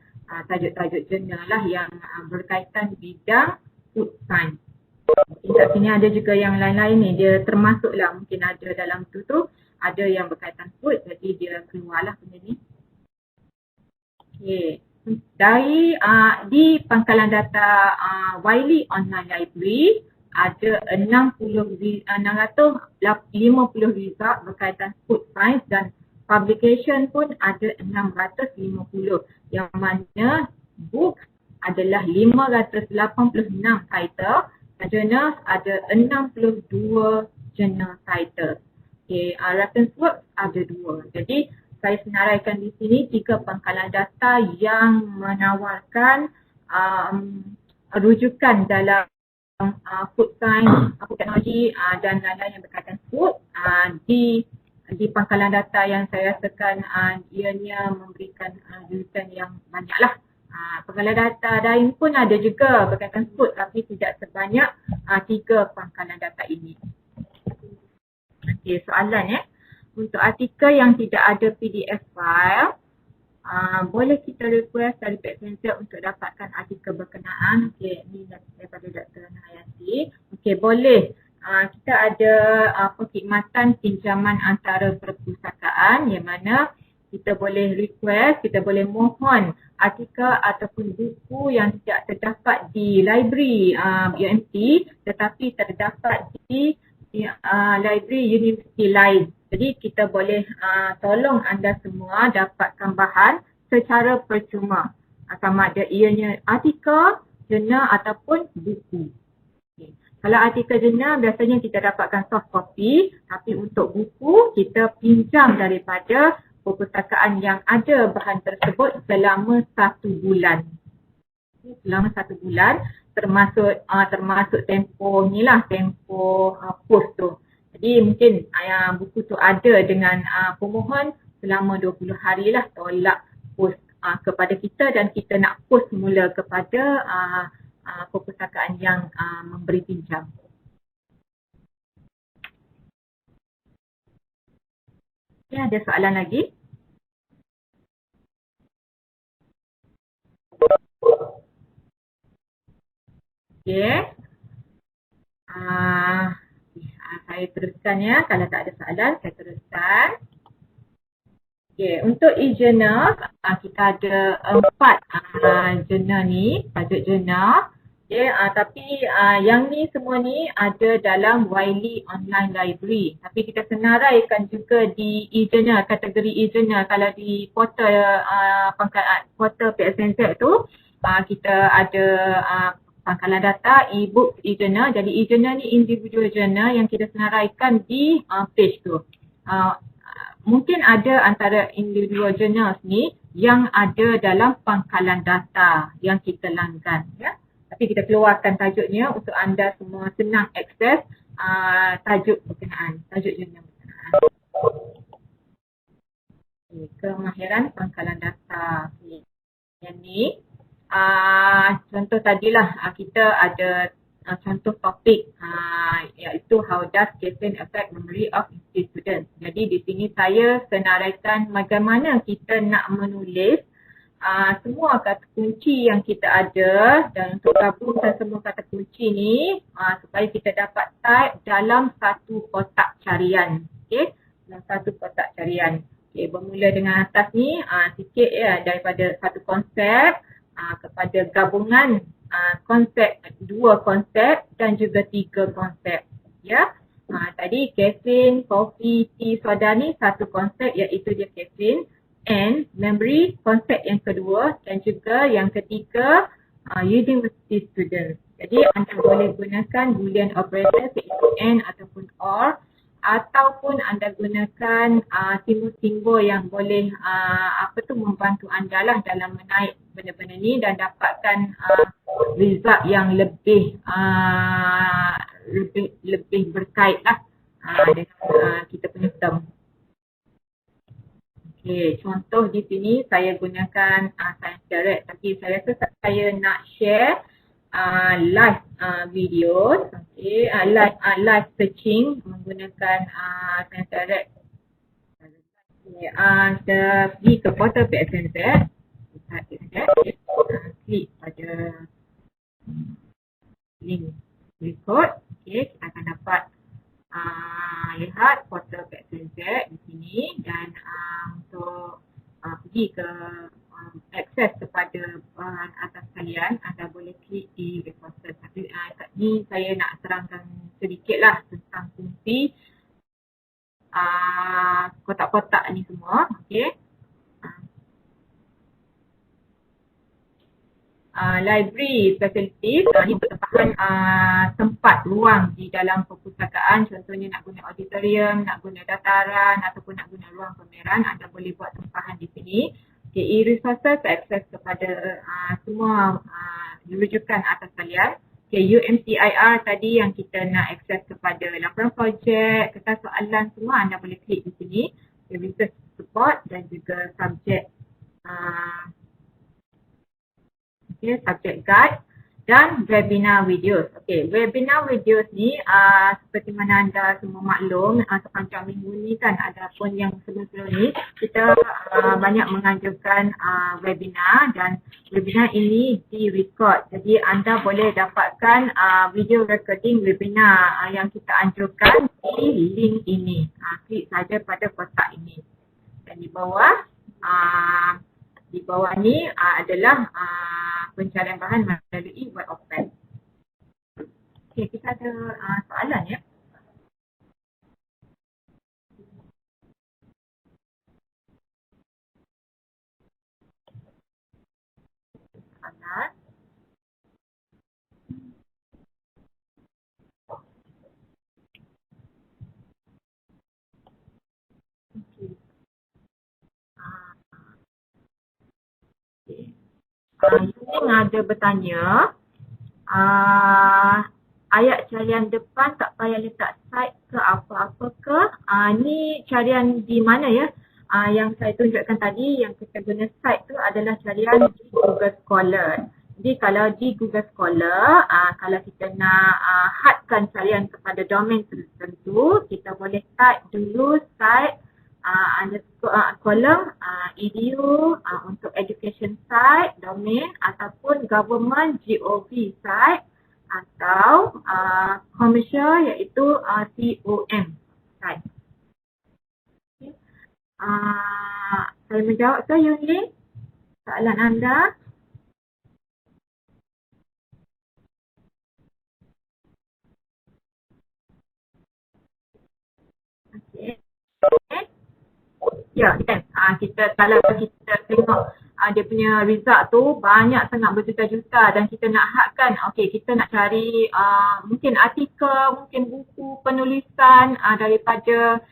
tajuk-tajuk jurnal lah yang berkaitan bidang food science. Mungkin kat sini ada juga yang lain-lain ni, dia termasuk lah, mungkin ada dalam tu ada yang berkaitan food, jadi dia keluarlah benda ni. Okay. Dari di pangkalan data Wiley Online Library ada 650 result berkaitan food science dan publication pun ada 650, yang mana books adalah 586 title, journals ada 62 journal title. Okay, reference works ada 2. Jadi saya senaraikan di sini 3 pangkalan data yang menawarkan rujukan dalam food science, food technology dan lain-lain yang berkaitan food di pangkalan data yang saya rasakan ianya memberikan rujukan yang banyak lah. Pangkalan data lain pun ada juga berkaitan food tapi tidak sebanyak 3 pangkalan data ini. Okey, soalan untuk artikel yang tidak ada PDF file, boleh kita request dari Pet Center untuk dapatkan artikel berkenaan. Okey, ini daripada Dr. Nahayati. Okey, boleh. Kita ada perkhidmatan pinjaman antara perpustakaan yang mana kita boleh request, kita boleh mohon artikel ataupun buku yang tidak terdapat di library UMC tetapi terdapat di library universiti lain. Jadi kita boleh tolong anda semua dapatkan bahan secara percuma. Sama ada ianya artikel, jurnal ataupun buku. Okay. Kalau artikel jurnal biasanya kita dapatkan soft copy, tapi untuk buku kita pinjam daripada perpustakaan yang ada bahan tersebut selama 1 bulan. Selama 1 bulan termasuk tempoh ni lah, tempoh post tu. Jadi mungkin buku tu ada dengan pemohon selama 20 hari lah tolak post kepada kita dan kita nak post semula kepada perpustakaan yang memberi pinjam. Ya, ada soalan lagi? Okay. Saya teruskan ya, kalau tak ada soalan saya teruskan. Okay, untuk e-journal kita ada 4 journal ni, tajuk journal. Okay, tapi yang ni semua ni ada dalam Wiley Online Library. Tapi kita senaraikan juga di e-journal, kategori e-journal. Kalau di portal portal PSNZ tu kita ada pangkalan data, e-book, e-journal. Jadi e-journal ni individual journal yang kita senaraikan di page tu. Mungkin ada antara individual journals ni yang ada dalam pangkalan data yang kita langgan. Ya. Tapi kita keluarkan tajuknya untuk anda semua senang akses tajuk berkenaan, tajuk jurnal berkenaan. Kemahiran pangkalan data. Yang ni, contoh tadilah kita ada contoh topik iaitu how does caffeine affect memory of students. Jadi di sini saya senaraikan bagaimana kita nak menulis semua kata kunci yang kita ada dan untuk gabungkan semua kata kunci ni supaya kita dapat type dalam satu kotak carian. Okey, dalam satu kotak carian. Okey, bermula dengan atas ni sikit ya, daripada satu konsep kepada gabungan konsep, dua konsep dan juga tiga konsep. Ya. Tadi caffeine, kopi, tea, soda ni satu konsep iaitu dia caffeine. And memory konsep yang kedua dan juga yang ketiga university students. Jadi anda boleh gunakan boolean operator iaitu and ataupun or, ataupun anda gunakan simbol-simbol yang boleh membantu anda lah dalam menaik benda-benda ni dan dapatkan result yang lebih berkait lah dengan kita punya term. Okay, contoh di sini saya gunakan Science Direct, tapi saya rasa saya nak share live videos, okay, live searching menggunakan Science Direct. Okay, pergi ke portal PXNZ, klik pada link record, okay, kita akan dapat lihat portal PXNZ di sini dan untuk pergi ke akses kepada bahan atas kalian, anda boleh klik di resources. Tapi kat ni saya nak terangkan sedikit lah tentang fungsi kotak-kotak ni semua. Okay. Library facilities ini bertempahan tempat ruang di dalam perpustakaan, contohnya nak guna auditorium, nak guna dataran ataupun nak guna ruang pameran, anda boleh buat tempahan di sini. Okay, e-resources akses kepada semua rujukan atas kalian. Okay, UMCIR tadi yang kita nak akses kepada laporan projek, kertas soalan semua anda boleh klik di sini. Okay, research support dan juga subjek subject guide dan webinar videos. Okay, webinar videos ni seperti mana anda semua maklum sepanjang minggu ni kan, adapun yang sebelum-sebelum ni kita banyak menganjurkan webinar dan webinar ini di-record. Jadi anda boleh dapatkan video recording webinar yang kita anjurkan di link ini. Klik saja pada kotak ini. Dan di bawah ni adalah pencarian bahan melalui web of pen. Okey, kita ada soalan ya. Soalan. Yang ada bertanya, ayat carian depan tak payah letak site ke apa-apa ke? Ni carian di mana ya? Yang saya tunjukkan tadi yang kita guna site tu adalah carian di Google Scholar. Jadi kalau di Google Scholar, kalau kita nak hadkan carian kepada domain tertentu, kita boleh type dulu site kolom edu untuk education site, domain ataupun government gov site atau commercial iaitu com site. Okay. Saya menjawab ke Yunlin soalan anda? Okay. Ya, kan. Kalau kita tengok dia punya result tu banyak sangat berjuta-juta dan kita nak hadkan, okey, kita nak cari mungkin artikel, mungkin buku penulisan daripada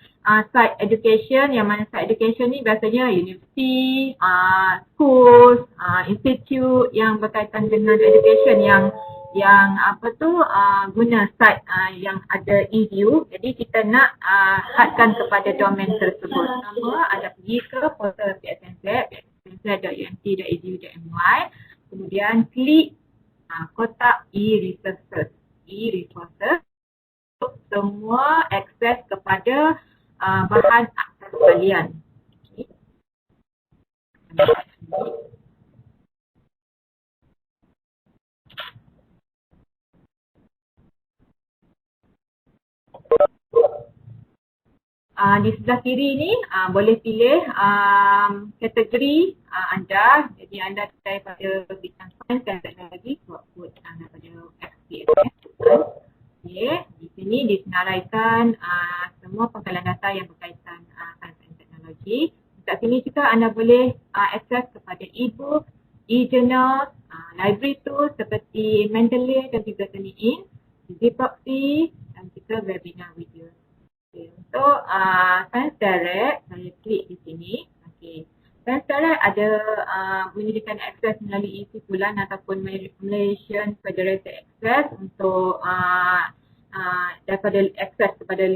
site education, yang mana site education ni biasanya university, schools, institute yang berkaitan dengan education yang guna site yang ada edu. Jadi kita nak hadkan kepada domain tersebut. Nama anda pergi ke portal psnz.umt.edu.my, kemudian klik kotak e-resources untuk semua akses kepada bahan akses kalian. Di sebelah kiri ni boleh pilih kategori anda. Jadi anda daripada bidang sains dan teknologi, buat anda pada SPSS. Okay. Di sini disenaraikan semua pengkalan data yang berkaitan sains dan teknologi. Dekat sini juga anda boleh akses kepada e-book, e-journal, library tools seperti Mendeley dan juga Turnitin, Easyproxy dan juga webinar video. Okay. Untuk Science Direct, saya klik di sini. Okay. Science Direct ada menyediakan akses melalui kumpulan ataupun Malaysian Federated Access untuk daripada akses daripada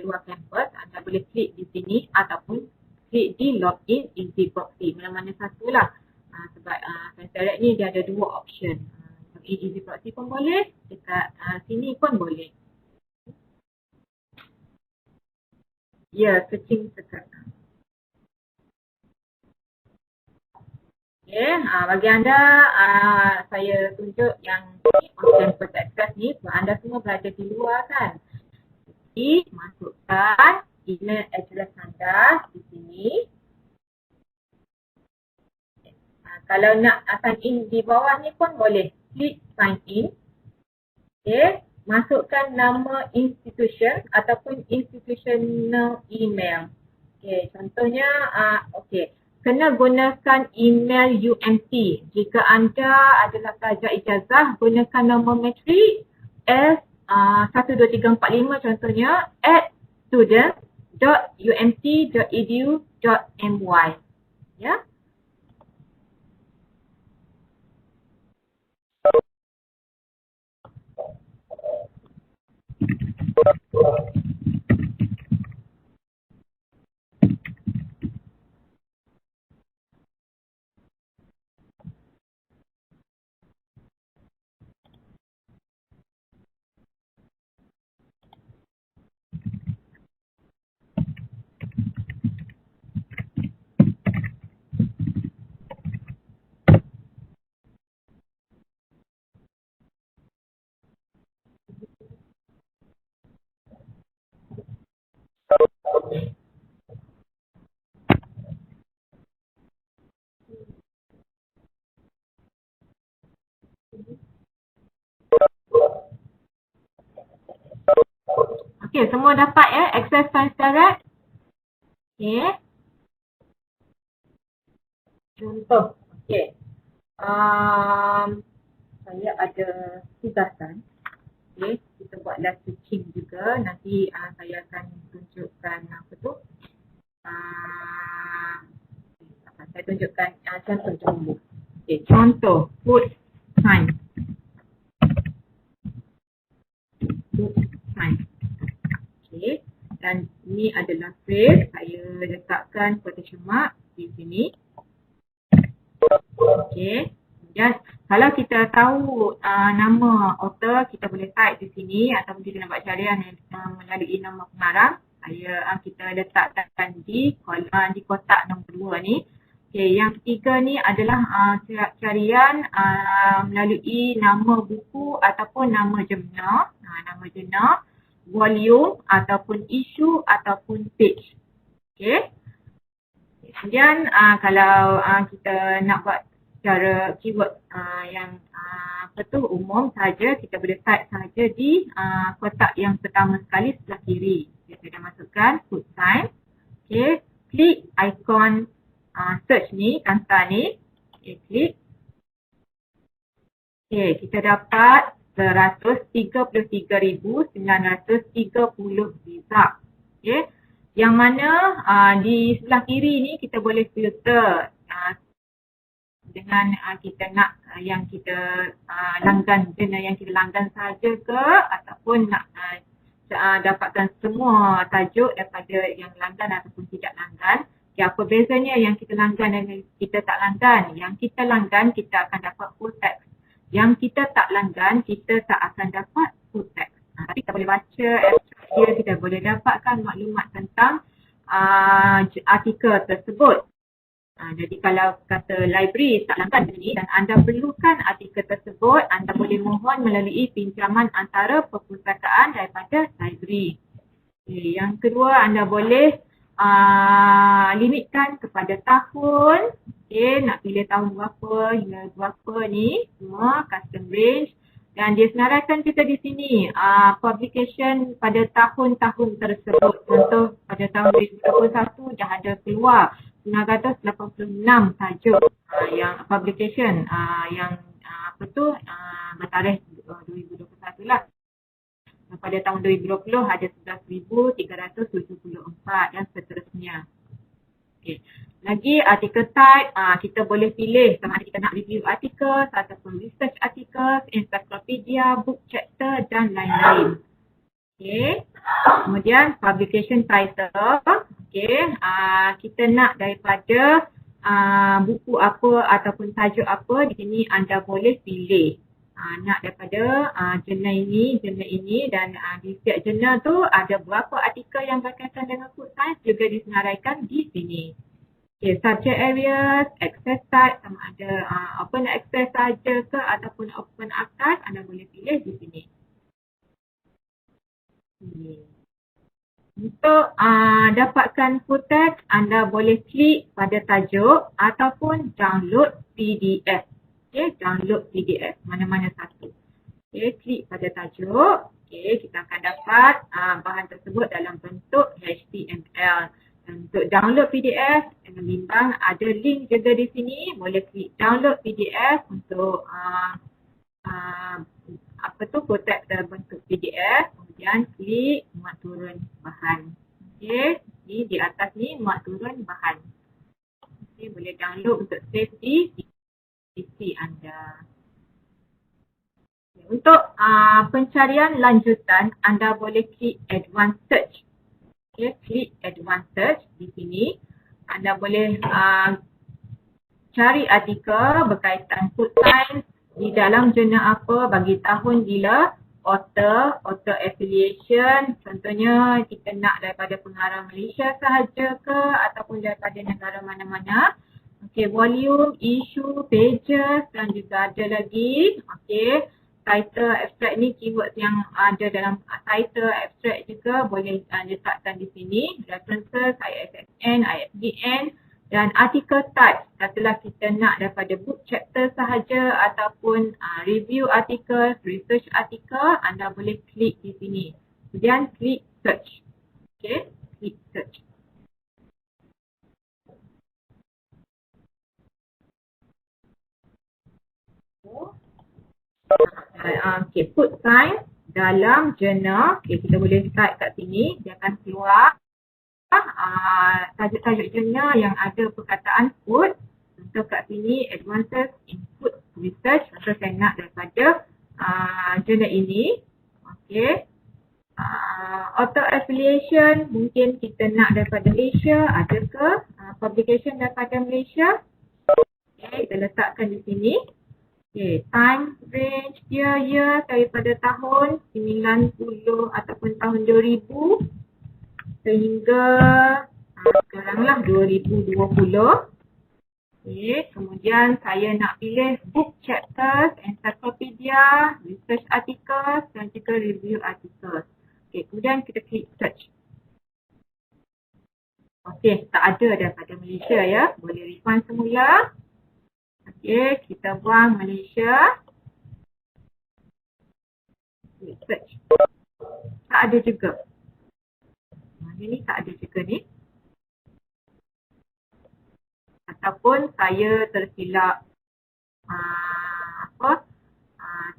luar kampus. Anda boleh klik di sini ataupun klik di login Easyproxy. Mana-mana satulah. Sebab Science Direct ni dia ada dua option. Login Easyproxy pun boleh, dekat sini pun boleh. Ya, searching sekarang. Okay, bagi anda, saya tunjuk yang on campus access ni, sebab anda semua berada di luar kan. Jadi, masukkan email address anda di sini. Kalau nak sign in di bawah ni pun boleh, klik sign in. Okay. Masukkan nama institution ataupun institutional email. Okay, contohnya, kena gunakan email UMT. Jika anda adalah pelajar ijazah, gunakan nombor matrik S12345 contohnya @student.umt.edu.my. Ya. Okey, semua dapat ya akses Science Direct. Okey. Contoh. Okey. Saya ada tugasan. Okey, kita buat live teaching juga. Nanti saya akan tunjukkan apa tu. Saya tunjukkan contoh dulu. Okey, contoh food science. Food science. Okay. Dan ini adalah phrase, saya letakkan quotation mark di sini. Okay. Kemudian kalau kita tahu nama author, kita boleh type di sini ataupun kita nak buat carian melalui nama pengarang. Kita letakkan di kotak nombor 2 ni. Okay. Yang ketiga ni adalah carian melalui nama buku ataupun nama jurnal. Nama jurnal, volume ataupun isu ataupun page. Okay. Kemudian kalau kita nak buat cara keyword yang umum saja, kita boleh type saja di kotak yang pertama sekali sebelah kiri. Kita dah masukkan food science. Okay. Klik ikon search ni, kanta ni. Okay, klik. Okay, kita dapat 133,930 result. Okay. Yang mana di sebelah kiri ni kita boleh filter dengan kita nak yang kita langgan, jurnal yang kita langgan saja ke ataupun nak dapatkan semua tajuk daripada yang langgan ataupun tidak langgan. Apa bezanya yang kita langgan dan yang kita tak langgan? Yang kita langgan kita akan dapat full text. Yang kita tak langgan kita tak akan dapat full text. Tapi kita boleh baca abstract dia, kita boleh dapatkan maklumat tentang artikel tersebut. Jadi kalau kata library tak langgan ini dan anda perlukan artikel tersebut, anda boleh mohon melalui pinjaman antara perpustakaan daripada library. Yang kedua, anda boleh limitkan kepada tahun. Nak pilih tahun berapa hingga berapa ni, semua custom range. Dan dia senaraikan kita di sini publication pada tahun-tahun tersebut. Contoh pada tahun 2021 dah ada keluar 986 tajuk yang publication yang bertarikh 2021 lah. Pada tahun 2020 ada 11,374 dan seterusnya. Okay. Lagi artikel type, kita boleh pilih sama ada kita nak review artikel ataupun research artikel, encyclopedia, book chapter dan lain-lain. Okay. Kemudian publication title, okay. Kita nak daripada buku apa ataupun tajuk apa, di sini anda boleh pilih. Nak daripada jurnal ini dan di setiap jurnal tu ada berapa artikel yang berkaitan dengan food science juga disenaraikan di sini. Okay, subject areas, access type sama ada open access saja ke ataupun open archive, anda boleh pilih di sini. Untuk dapatkan full text, anda boleh klik pada tajuk ataupun download PDF. Okay, download PDF mana-mana satu. Okay, klik pada tajuk. Okay, kita akan dapat bahan tersebut dalam bentuk HTML. Dan untuk download PDF dengan bimbang ada link juga di sini. Boleh klik download PDF untuk full text dalam bentuk PDF. Kemudian klik muat turun bahan. Okay, di atas ni muat turun bahan. Okay, boleh download untuk save di PC anda. Untuk pencarian lanjutan, anda boleh klik advanced search. Okay, klik advanced search di sini. Anda boleh cari artikel berkaitan food science di dalam jurnal apa, bagi tahun bila, author affiliation. Contohnya kita nak daripada pengarang Malaysia sahaja ke ataupun daripada negara mana-mana. Okay, volume, issue, pages dan juga ada lagi. Okay, title abstract ni keyword yang ada dalam title abstract juga boleh letakkan di sini. References, ISSN, ISBN dan article type. Katalah kita nak daripada book chapter sahaja ataupun review article, research article, anda boleh klik di sini. Kemudian klik search. Okay, klik search. Okay, food science dalam jurnal. Okay, kita boleh type kat sini, dia akan keluar tajuk-tajuk jurnal yang ada perkataan food. Contoh kat sini advances in food research. Contoh saya nak daripada jurnal ini. Okay, author affiliation mungkin kita nak daripada Malaysia, ada ke publication daripada Malaysia. Okay, kita letakkan di sini. Okay, time range dia daripada tahun 90 ataupun tahun 2000 sehingga sekarang lah 2020. Okay, kemudian saya nak pilih book chapters, encyclopedia, research articles dan juga review articles. Okay, kemudian kita klik search. Okay, tak ada daripada Malaysia ya, boleh refund semula. Okay, kita buang Malaysia. Search. Tak ada juga. Ini tak ada juga ni. Ataupun saya tersilap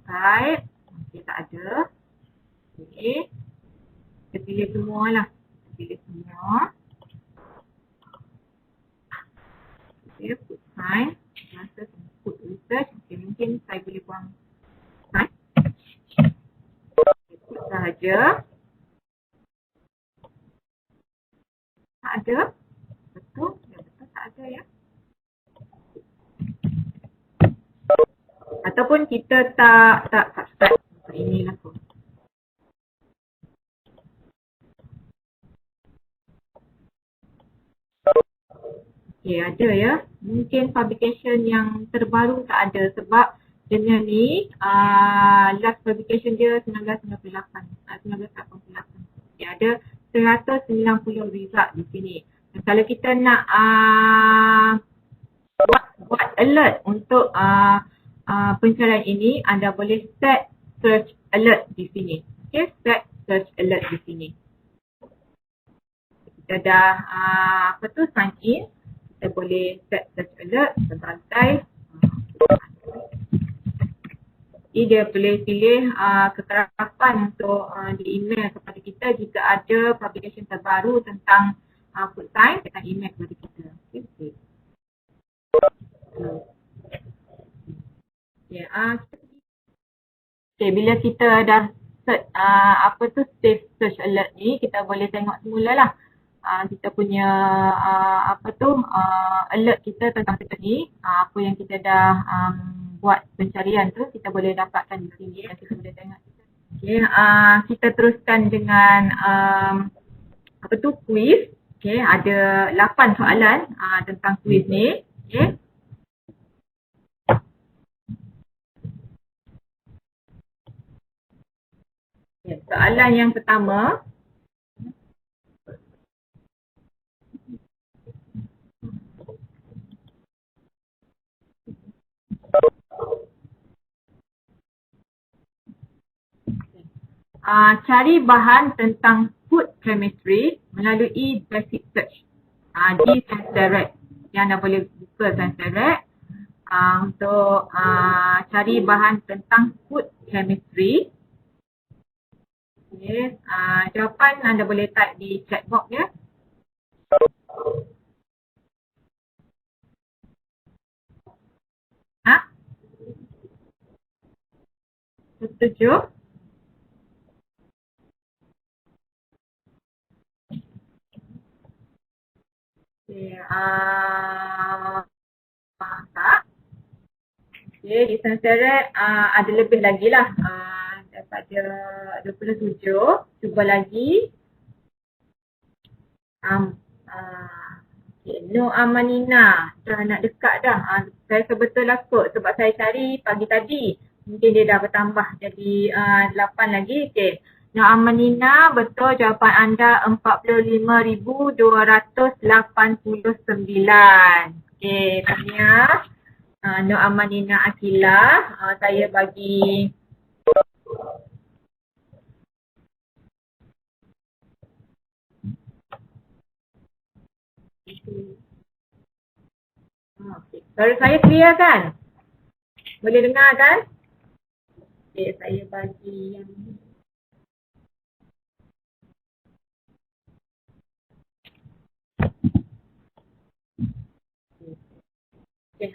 type. Okay, tak ada. Okay. Kita pilih semua lah. Kita pilih semua. Okay, put sign. Masa food research. Okay, mungkin saya boleh buang slide. Food sahaja. Tak ada. Betul? Ya, betul tak ada ya. Ataupun kita tak subscribe untuk inilah pun. Okay, ada ya. Mungkin publication yang terbaru tak ada sebab dengan ni last publication dia 1998. 1988. Okay, ada 190 result di sini. Dan kalau kita nak buat alert untuk pencarian ini, anda boleh set search alert di sini. Okay, set search alert di sini. Kita dah sign in. Kita boleh set search alert sebagai jadi dia boleh pilih kekerapan untuk di email kepada kita jika ada publication terbaru tentang food science, akan email kepada kita. Okay. Okay, bila kita dah search, save search alert ni, kita boleh tengok semula lah. Kita punya alert kita tentang kita ni, apa yang kita dah buat pencarian tu kita boleh dapatkan di sini dan kita boleh tengok. Okay, kita teruskan dengan quiz. Okay, ada 8 soalan tentang quiz ni. Okay. Okay, soalan yang pertama. Cari bahan tentang food chemistry melalui basic search di Senseret. Yang anda boleh buka Senseret untuk cari bahan tentang food chemistry. Okay. Jawapan anda boleh type di chat box ya. Setuju? Okay, tak. Okay, di Senseret ada lebih lagi lah daripada 27. Cuba lagi. Okay, No Amanina. Dah nak dekat dah. Saya sebetul lah kot sebab saya cari pagi tadi. Mungkin dia dah bertambah jadi 8 lagi. Okay. No Amanina, betul jawapan anda 45,289. Okay, tahniah. No Amanina Akila, saya bagi suara saya clear kan? Boleh dengar kan? Okay, saya bagi yang okay,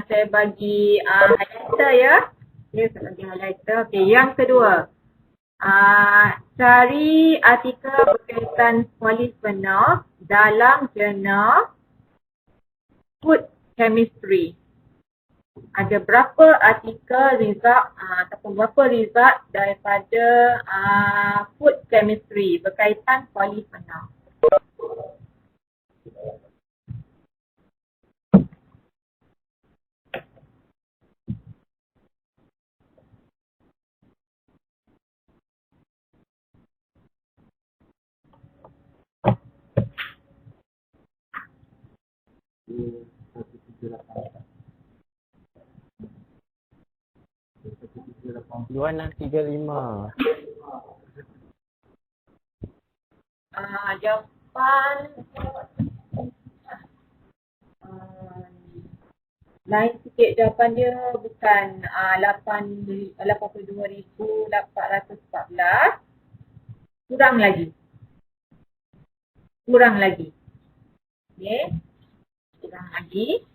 saya bagi highlighter ya. Okay, saya bagi highlighter. Okay, yang kedua. Cari artikel berkaitan polyphenol dalam jurnal Food Chemistry. Ada berapa artikel result ataupun berapa result daripada Food Chemistry berkaitan polyphenol. Jualan 35. Jawapan lain sikit jawapan dia, bukan 82,414. Kurang lagi. Okay. Kurang lagi.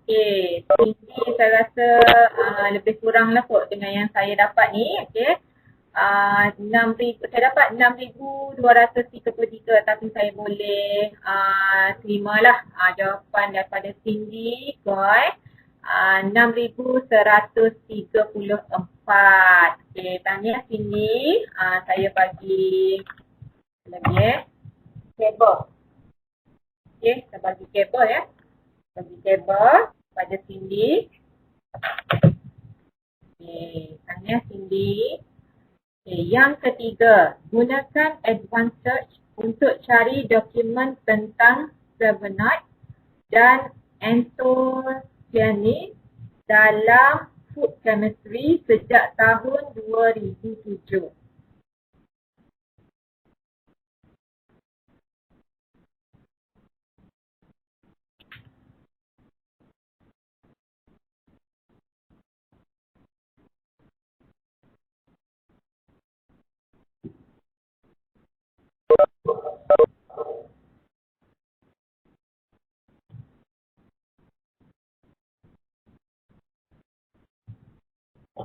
Okey, tinggi saya rasa lebih kurang lah kot dengan yang saya dapat ni. Okey. 6,000, saya dapat 6,233 tapi saya boleh terimalah jawapan daripada Cindy Goy 6,134. Okey, tahniah Cindy. Saya bagi lagi kabel. Okey, saya bagi kabel ya. Bagi kabel pada Cindy. Okey, tahniah Cindy. Okay, yang ketiga, gunakan advanced search untuk cari dokumen tentang flavonoid dan anthocyanin dalam food chemistry sejak tahun 2007.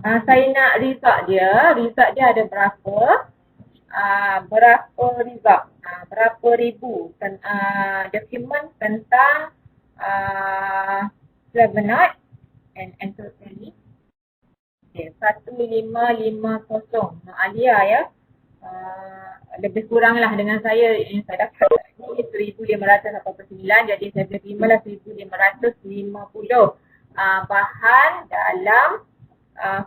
Saya nak result dia. Result dia ada berapa? Berapa result? Berapa ribu dokumen tentang flavonoid and anthocyanin. Okay, 1550. Alia ya. Lebih kuranglah dengan saya yang saya dapat ni 1589, jadi saya terimalah 1550 bahan dalam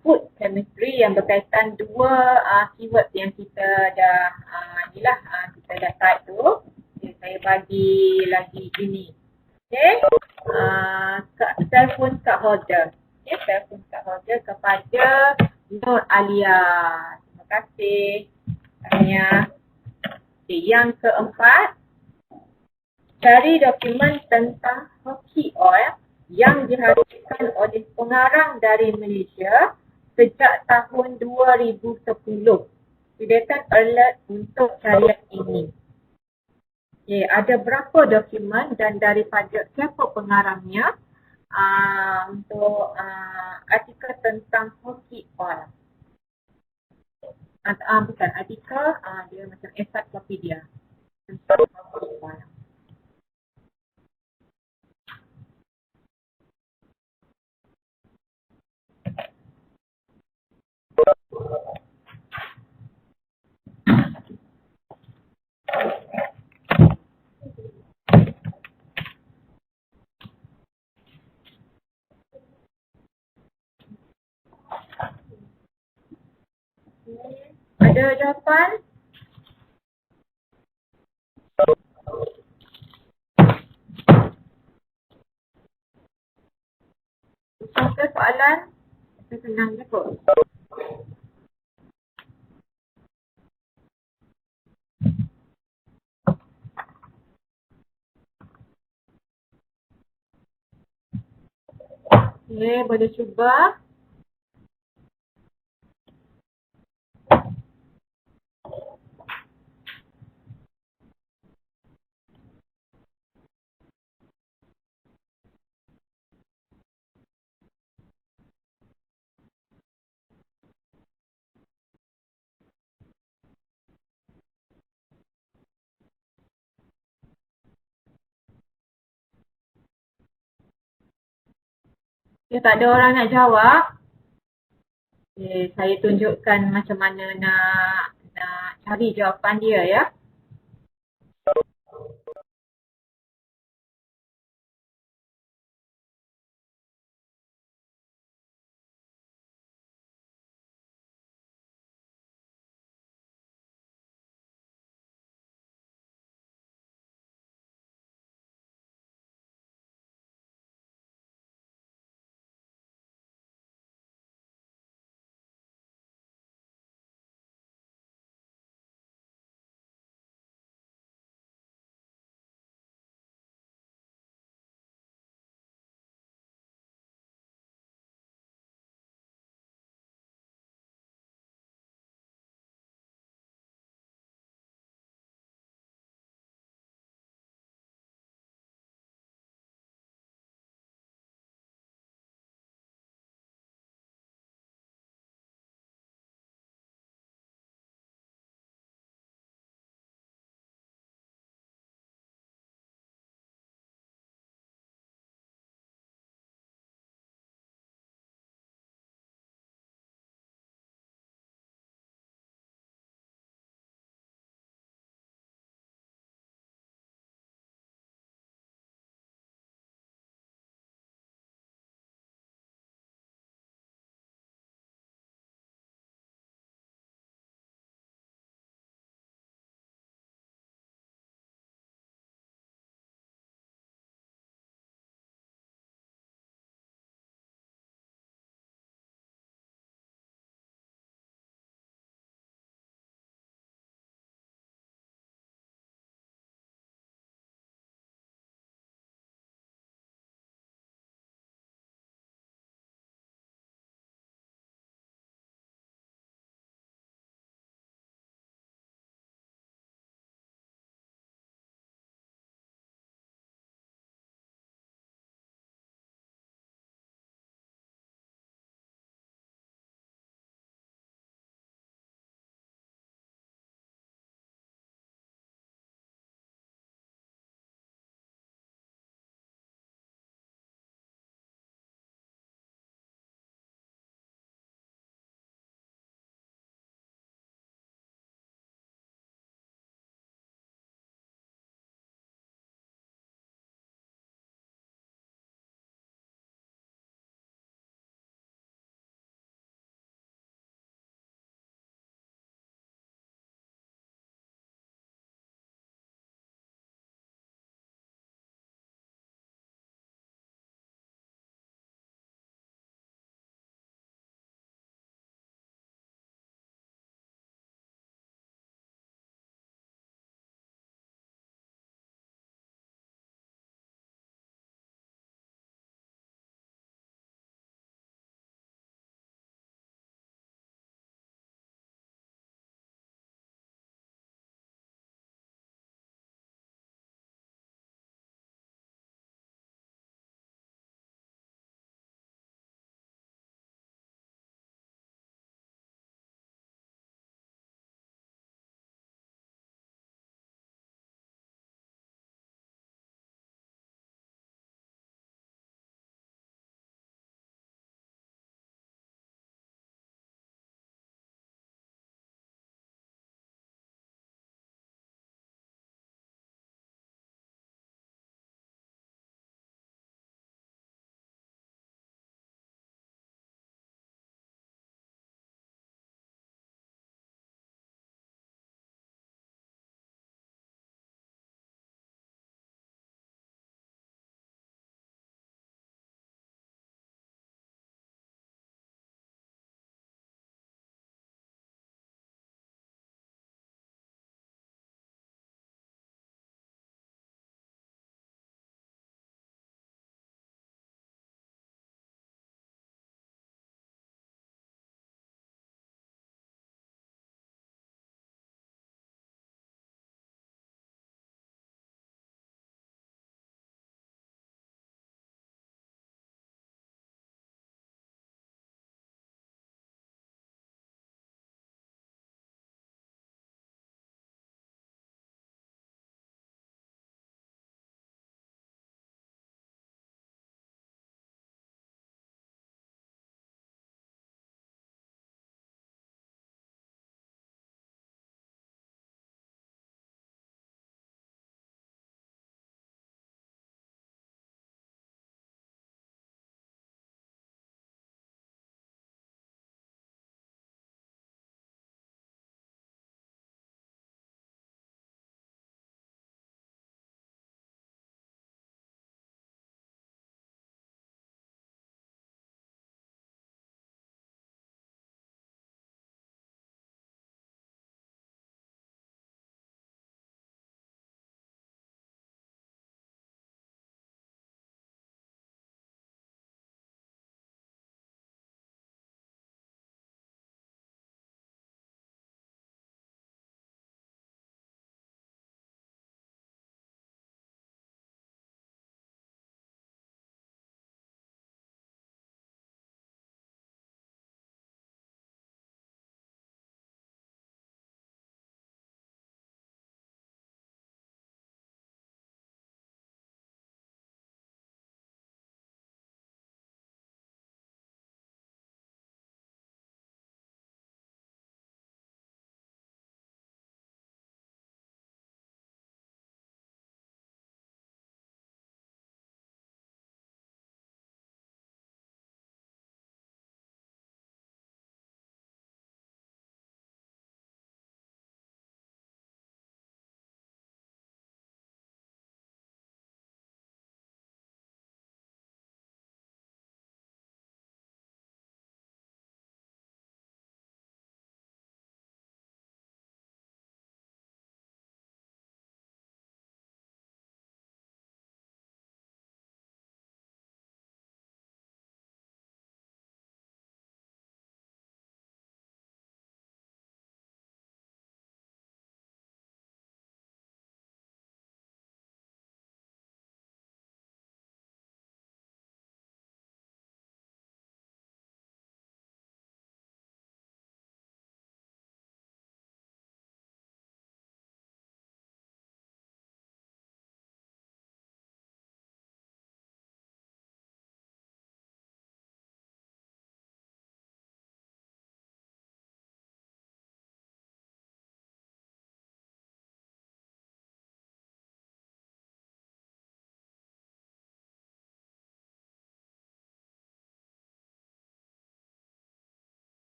food chemistry yang berkaitan dua keyword yang kita dah kita dah type tu. Okay, saya bagi lagi ini. Okay, telefon card holder. Okay, telefon card holder kepada Nur Alia. Terima kasih. Tanya. Okay, yang keempat, cari dokumen tentang hoki oil yang dihasilkan oleh pengarang dari Malaysia sejak tahun 2010. Sediakan alert untuk carian ini. Okay, ada berapa dokumen dan daripada siapa pengarangnya untuk artikel tentang hoki oil. Bukan artikel, dia macam encyclopedia tentang hoki oil. Ada jawapan? Susah ke soalan? Senang je kot. Okay, boleh cuba. Okay, tak ada orang nak jawab. Okay, saya tunjukkan macam mana nak cari jawapan dia ya.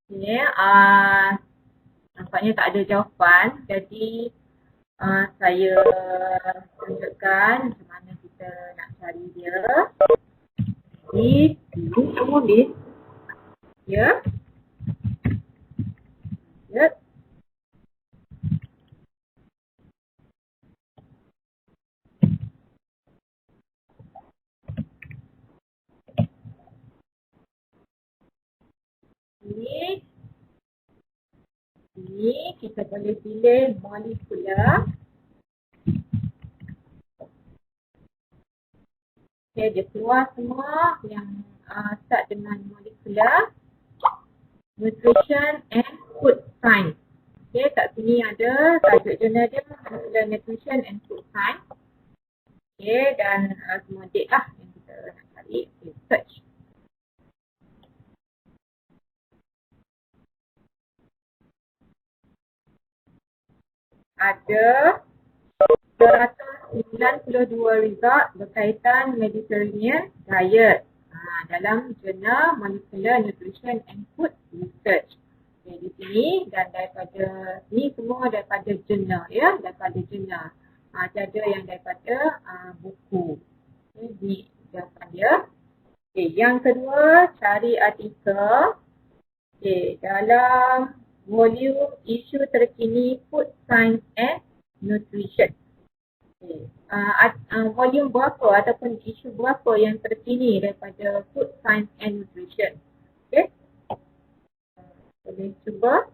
Okay, nampaknya tak ada jawapan. Jadi saya tunjukkan macam mana kita nak cari dia. Jadi, ini semua list. Ya. Ya. Ini kita boleh pilih molekular. Okay, dia keluar semua yang start dengan molekular, nutrition and food science. Okay, kat sini ada tajuk jurnal dia molecular nutrition and food science. Okay, dan semua date lah yang kita nak cari. Okay, search. Ada 292 result berkaitan Mediterranean diet dalam jurnal Molecular Nutrition and Food Research. Okay, di sini dan daripada ni semua daripada jurnal ya, daripada jurnal. Tiada yang daripada buku. Okay, di jawapan dia. Okay, yang kedua cari artikel dalam volume isu terkini Food Science and Nutrition. Volume berapa ataupun isu berapa yang terkini daripada Food Science and Nutrition. Okay. Boleh cuba.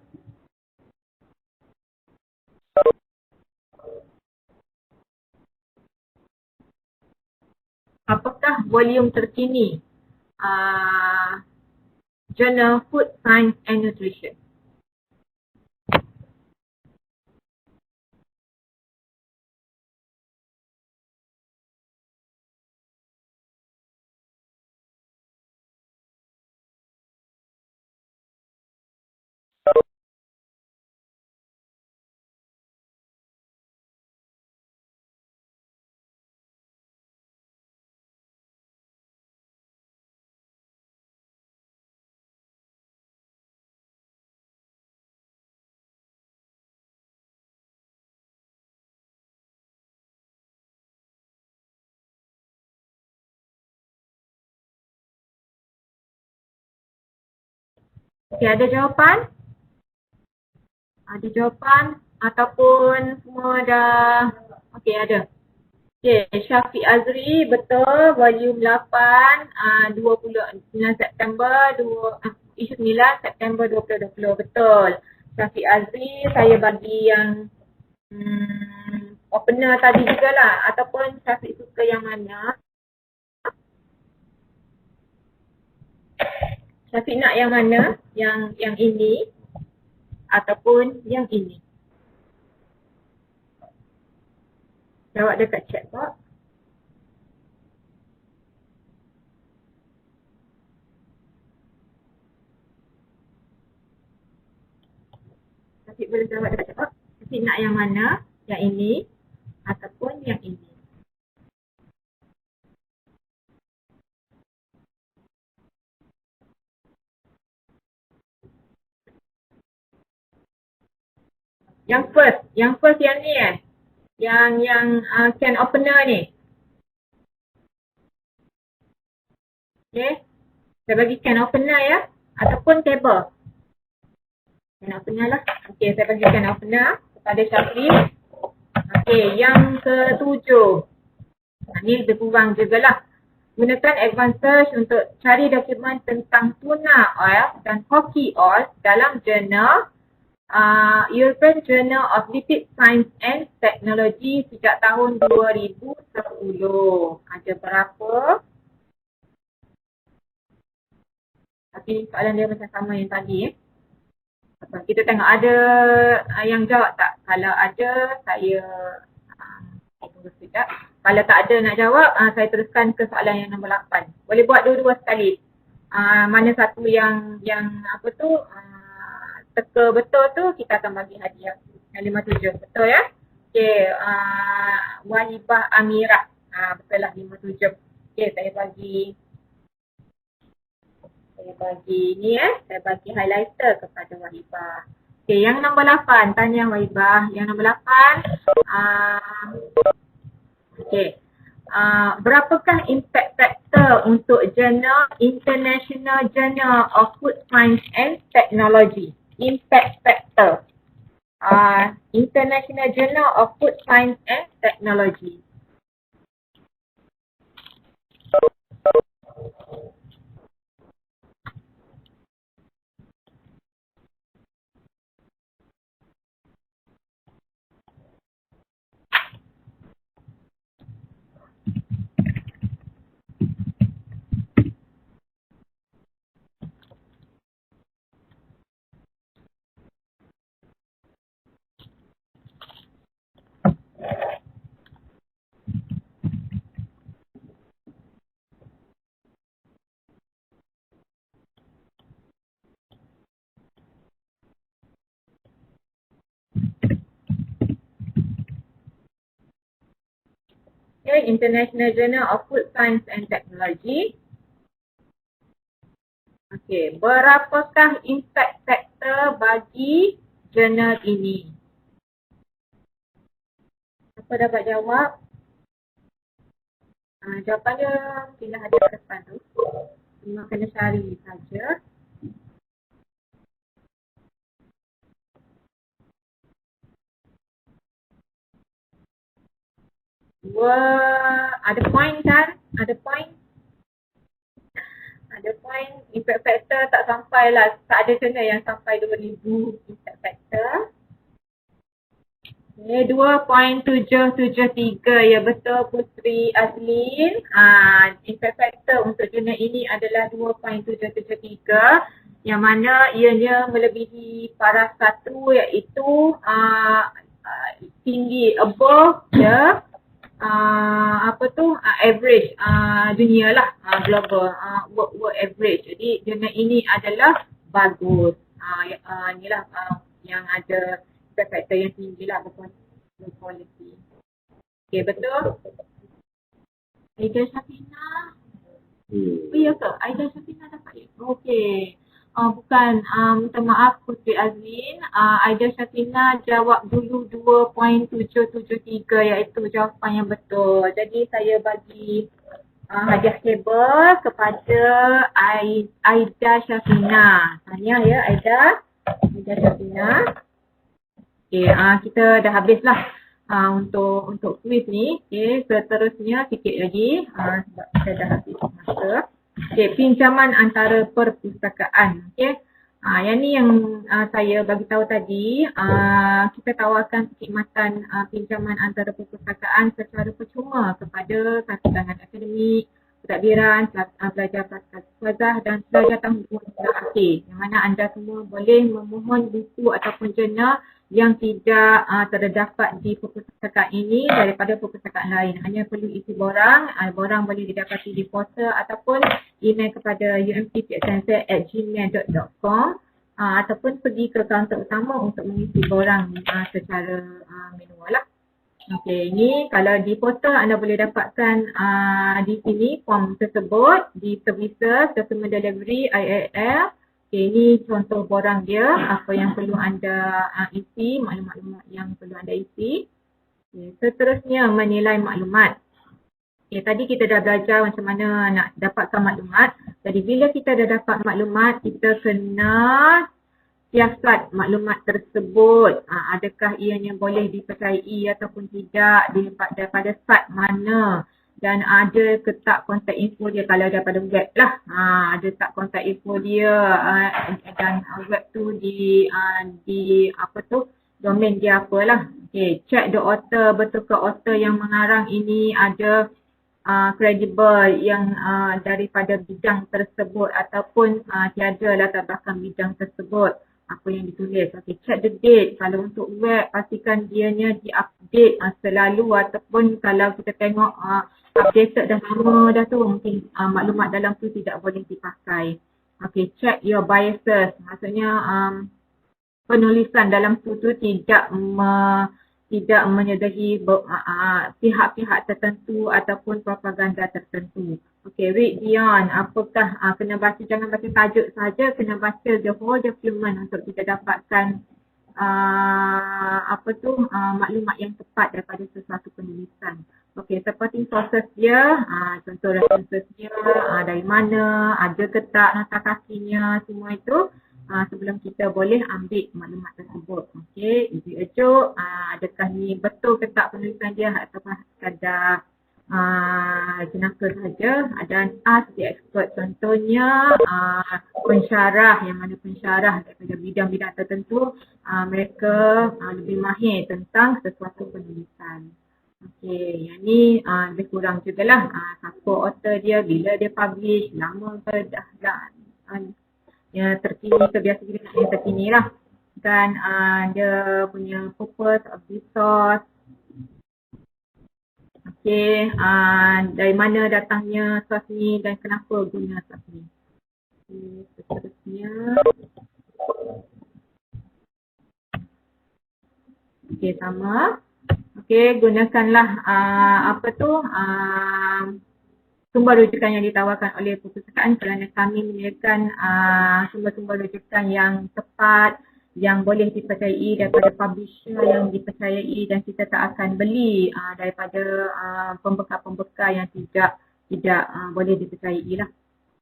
Apakah volume terkini Journal Food Science and Nutrition? Okay, ada jawapan? Ada jawapan ataupun semua dah? Okay, ada. Okay, Syafiq Azri betul, volume 8, 29 September, isu 9 September 2020, betul. Syafiq Azri, saya bagi yang opener tadi jugalah, ataupun Syafiq suka yang mana? Syafiq nak yang mana? Yang ini ataupun yang ini? Jawab dekat chat box. Syafiq boleh jawab dekat chat box. Syafiq nak yang mana? Yang ini ataupun yang ini? Yang first yang ni yang can opener ni. Okay, saya bagi can opener ya, ataupun table. Can opener lah. Okay, saya bagi can opener kepada Syafiq. Okay, yang ketujuh. Ni lebih kurang jugalah. Gunakan advanced search untuk cari dokumen tentang tuna oil dan hoki oil dalam jurnal European Journal of Lipid Science and Technology sejak tahun 2010. Ada berapa? Tapi soalan dia macam sama yang tadi. Kita tengok ada yang jawab tak? Kalau ada, saya tunggu sekejap. Kalau tak ada nak jawab, saya teruskan ke soalan yang nombor 8. Boleh buat dua-dua sekali. Mana satu yang apa tu, teka betul tu, kita akan bagi hadiah. Yang 57, betul ya? Okay, Wahibah Amirah. Betul lah 57. Okay, saya bagi Saya bagi ni saya bagi highlighter kepada Wahibah. Okey, yang nombor 8, tanya Wahibah. Yang nombor 8, okey. Berapakah impact factor untuk jurnal International Journal of Food Science and Technology? Impact factor. International Journal of Food Science and Technology. Okay, International Journal of Food Science and Technology. Okay, berapakah impact factor bagi jurnal ini? Siapa dapat jawab? Jawapannya mungkin dah ada kat depan tu. Cuma kena cari saja. Ada point kan? Ada point? Ada point. Impact factor tak sampai lah. Tak ada jurnal yang sampai 2000 impact factor. Okay, 2.773. Ya betul Putri Azlin. Impact factor untuk jurnal ini adalah 2.773. Yang mana ianya melebihi paras 1 iaitu tinggi above average dunia lah, global world average. Jadi jurnal ini adalah bagus. Inilah yang ada factor yang tinggi lah, berkualiti. Okay, betul? Aida Syafina. Ya ke? Aida Syafina dapat ya? Okay. Bukan, minta maaf Putri Azlin. Aida Syafina jawab dulu 2.773 iaitu jawapan yang betul. Jadi saya bagi hadiah kabel kepada Aida Syafina. Tanya ya Aida Syafina. Okay, kita dah habislah untuk quiz ni. Okay, seterusnya sikit lagi sebab kita dah habis masa. Okay, pinjaman antara perpustakaan. Okay. Yang ni yang saya bagi tahu tadi, kita tawarkan perkhidmatan pinjaman antara perpustakaan secara percuma kepada kalangan akademik, pentadbiran, pelajar ustazah dan pelajar tahun akhir. Yang mana anda semua boleh memohon buku ataupun jurnal yang tidak terdapat di perpustakaan ini daripada perpustakaan lain. Hanya perlu isi borang, borang boleh didapati di portal ataupun email kepada umtpxnz@gmail.com ataupun pergi ke kaunter utama untuk mengisi borang secara manual lah. Okey, ini kalau di portal anda boleh dapatkan di sini form tersebut di services, document delivery, IAL. Okay, ini contoh borang dia, apa yang perlu anda isi, maklumat-maklumat yang perlu anda isi. Okay, seterusnya menilai maklumat. Okay, tadi kita dah belajar macam mana nak dapatkan maklumat. Jadi bila kita dah dapat maklumat, kita kena siasat maklumat tersebut. Adakah ianya boleh dipercayai ataupun tidak, daripada site mana. Dan ada ke tak kontak info dia kalau daripada web lah. Ada tak kontak info dia dan web tu di domain dia apalah. Okay, check the author, betul ke author yang mengarang ini ada credible yang daripada bidang tersebut ataupun tiada latar belakang bidang tersebut. Apa yang ditulis. Okay, check the date. Kalau untuk web, pastikan dianya di-update selalu ataupun kalau kita tengok updated dah lama dah tu, mungkin maklumat dalam tu tidak boleh dipakai. Okay, check your biases. Maksudnya penulisan dalam tu tidak menyedari pihak-pihak tertentu ataupun propaganda tertentu. Okay, read beyond. Apakah kena baca, jangan baca tajuk saja, kena baca the whole document untuk kita dapatkan maklumat yang tepat daripada sesuatu penulisan. Okay, supporting sources dia, contoh references dia, dari mana, ada ke tak nota kakinya, semua itu sebelum kita boleh ambil maklumat tersebut. Okay, is it a joke, adakah ni betul ke tak penulisan dia ataupun sekadar jenaka saja, dan ask the expert, contohnya pensyarah, yang mana pensyarah daripada bidang-bidang tertentu mereka lebih mahir tentang sesuatu penulisan. Okey, yang ni lebih kurang jugalah siapa author dia, bila dia publish, lama ke dah yang terkini ke, biasa kita nak yang terkini lah, dan dia punya purpose of this source. Okey, dari mana datangnya source ni dan kenapa guna source ni. Okay, seterusnya. Okey, sama. Okey, gunakanlah sumber rujukan yang ditawarkan oleh perpustakaan kerana kami menyediakan sumber-sumber rujukan yang tepat, yang boleh dipercayai daripada publisher yang dipercayai, dan kita tak akan beli daripada pembekal-pembekal yang tidak boleh dipercayai lah.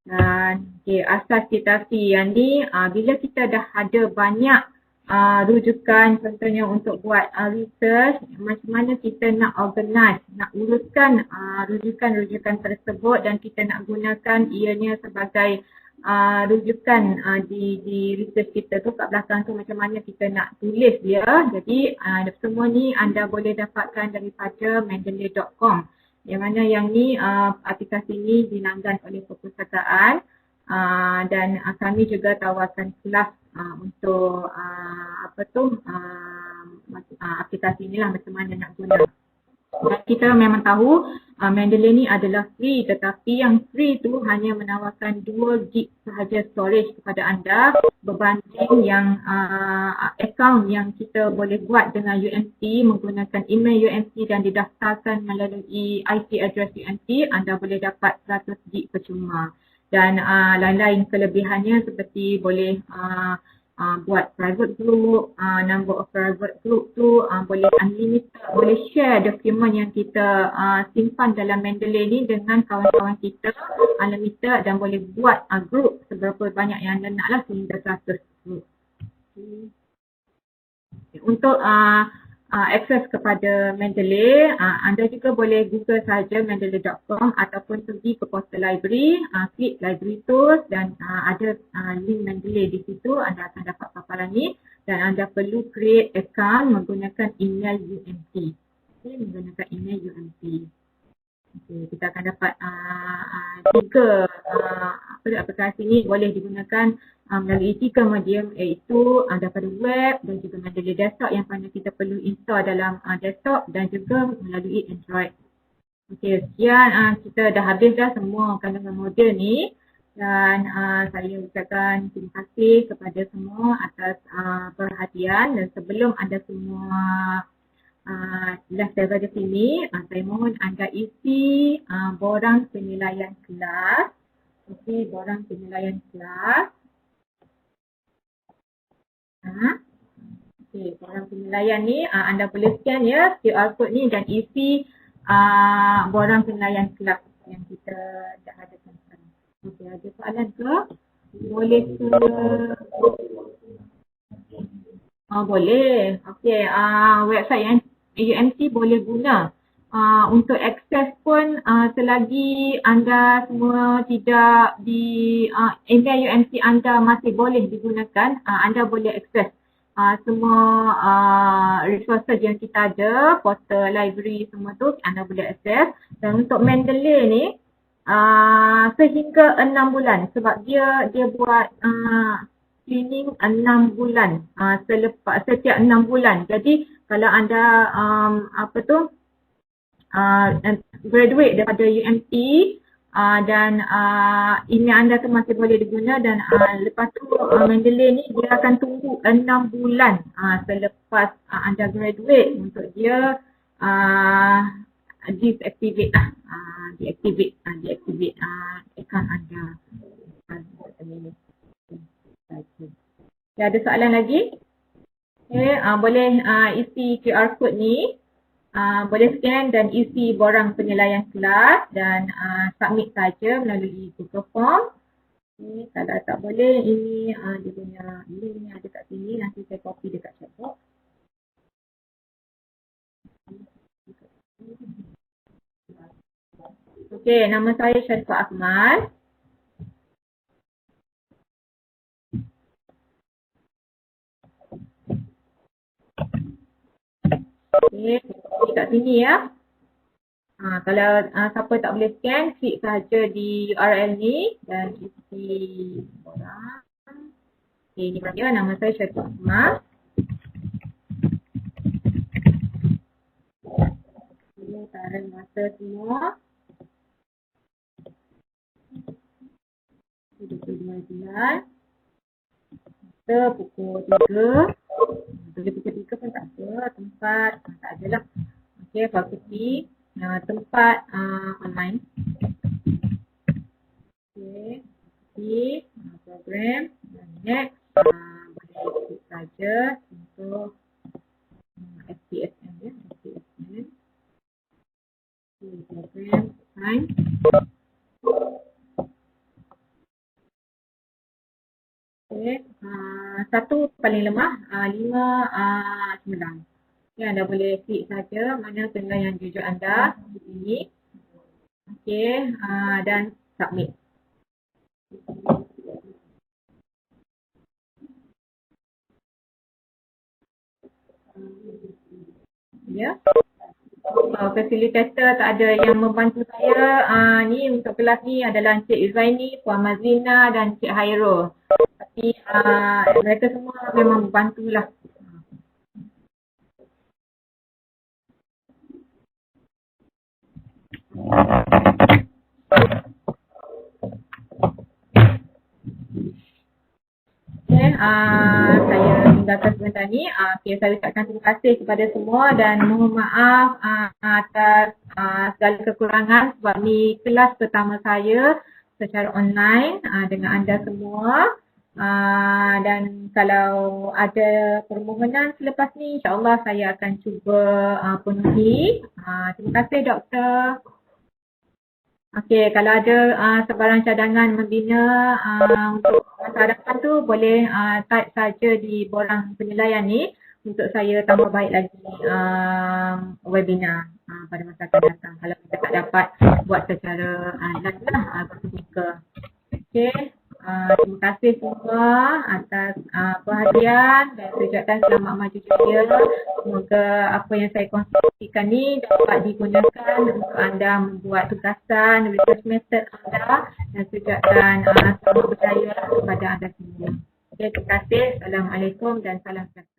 Dan asas citasi yang ni, bila kita dah ada banyak rujukan, contohnya untuk buat research, macam mana kita nak organize, nak uruskan rujukan-rujukan tersebut, dan kita nak gunakan ianya sebagai rujukan di research kita tu kat belakang tu, macam mana kita nak tulis dia. Jadi semua ni anda boleh dapatkan daripada mendeley.com, yang mana yang ni aplikasi ni dilanggan oleh perpustakaan, dan kami juga tawarkan kelas untuk aplikasi ni lah, macam mana nak guna. Dan kita memang tahu Mendeley ni adalah free, tetapi yang free tu hanya menawarkan 2 GB sahaja storage kepada anda, berbanding yang account yang kita boleh buat dengan UMC menggunakan email UMC dan didaftarkan melalui IP address UMC, anda boleh dapat 100 GB percuma. Dan lain-lain kelebihannya seperti boleh buat private group, number of private group tu boleh unlimited, boleh share dokumen yang kita simpan dalam Mendeley ni dengan kawan-kawan kita unlimited, dan boleh buat group seberapa banyak yang anda nak lah, sehingga 100 group. Untuk akses kepada Mendeley, anda juga boleh google saja mendeley.com ataupun pergi ke Postal Library, klik Library Tools, dan ada link Mendeley di situ, anda akan dapat paparan ni, dan anda perlu create account menggunakan email UMC. Okay, menggunakan email UMC. Okay, kita akan dapat 3 aplikasi ni boleh digunakan melalui 3 medium, iaitu daripada web dan juga Mendeley desktop yang mana kita perlu install dalam desktop, dan juga melalui Android. Okey, sekian, kita dah habis dah semua kandungan modul ni, dan saya ucapkan terima kasih kepada semua atas perhatian, dan sebelum anda semua daripada sini, saya mohon anda isi borang penilaian kelas. Okey, borang penilaian kelas. Okey, borang penilaian ni anda boleh scan ya QR code ni dan isi borang penilaian kelas yang kita dah adakan sekarang. Okey, ada soalan ke? Boleh ke? Boleh. Okey, website yang UMC boleh guna. Untuk akses pun selagi anda semua tidak di email UMC anda masih boleh digunakan, anda boleh akses semua resources yang kita ada, portal, library, semua tu anda boleh akses. Dan untuk Mendeley ni sehingga 6 bulan, sebab dia buat cleaning 6 bulan, setiap 6 bulan. Jadi kalau anda graduate daripada UMC dan email anda tu masih boleh diguna, dan lepas tu Mendeley ni dia akan tunggu 6 bulan selepas anda graduate untuk dia deactivate account anda. Ada soalan lagi? Okay, boleh isi QR code ni, boleh scan dan isi borang penilaian kelas dan submit saja melalui Google Form. Okay, kalau tak boleh, ini dia punya link ni ada kat sini, nanti saya copy dekat chat box. Okay, nama saya Syarifah Akmal. Okay, kat sini ya. Kalau siapa tak boleh scan, klik saja di URL ni dan isi borang. Okay, ni dia, nama saya Syarifah Akmal. Okay, tarik masa semua. 22 bulan. Masa pukul 3. Boleh pukul 3 pun tak apa. Tempat tak adalah. Okay, fakulti. Tempat online. Okay, fakulti. Program. Dan next. Boleh klik saja untuk SPSM ya. SPSM. Okay, program. Time. Okay. 1 paling lemah, 5, 9. Okay, anda boleh klik saja mana penilaian jujur anda di sini. Okay, dan submit. Ya. Fasilitator tak ada yang membantu saya. Ni untuk kelas ni adalah Encik Izaini, Puan Mazlina dan Encik Hairul. Tapi mereka semua memang membantulah. Okay, saya tinggalkan sebentar ni. Okay, saya ucapkan terima kasih kepada semua dan mohon maaf atas segala kekurangan sebab ni kelas pertama saya secara online dengan anda semua. Dan kalau ada permohonan selepas ni, insyaAllah saya akan cuba penuhi. Terima kasih doktor. Okey, kalau ada sebarang cadangan membina untuk masa hadapan tu boleh type saja di borang penilaian ni untuk saya tambah baik lagi webinar pada masa akan datang kalau kita tak dapat buat secara live lah bersemuka. Okey. Terima kasih semua atas perhatian dan saya ucapkan selamat maju jaya. Semoga apa yang saya kongsikan ni dapat digunakan untuk anda membuat tugasan, research method anda dan saya ucapkan selamat berjaya kepada anda semua. Okay, terima kasih. Assalamualaikum dan salam sejahtera.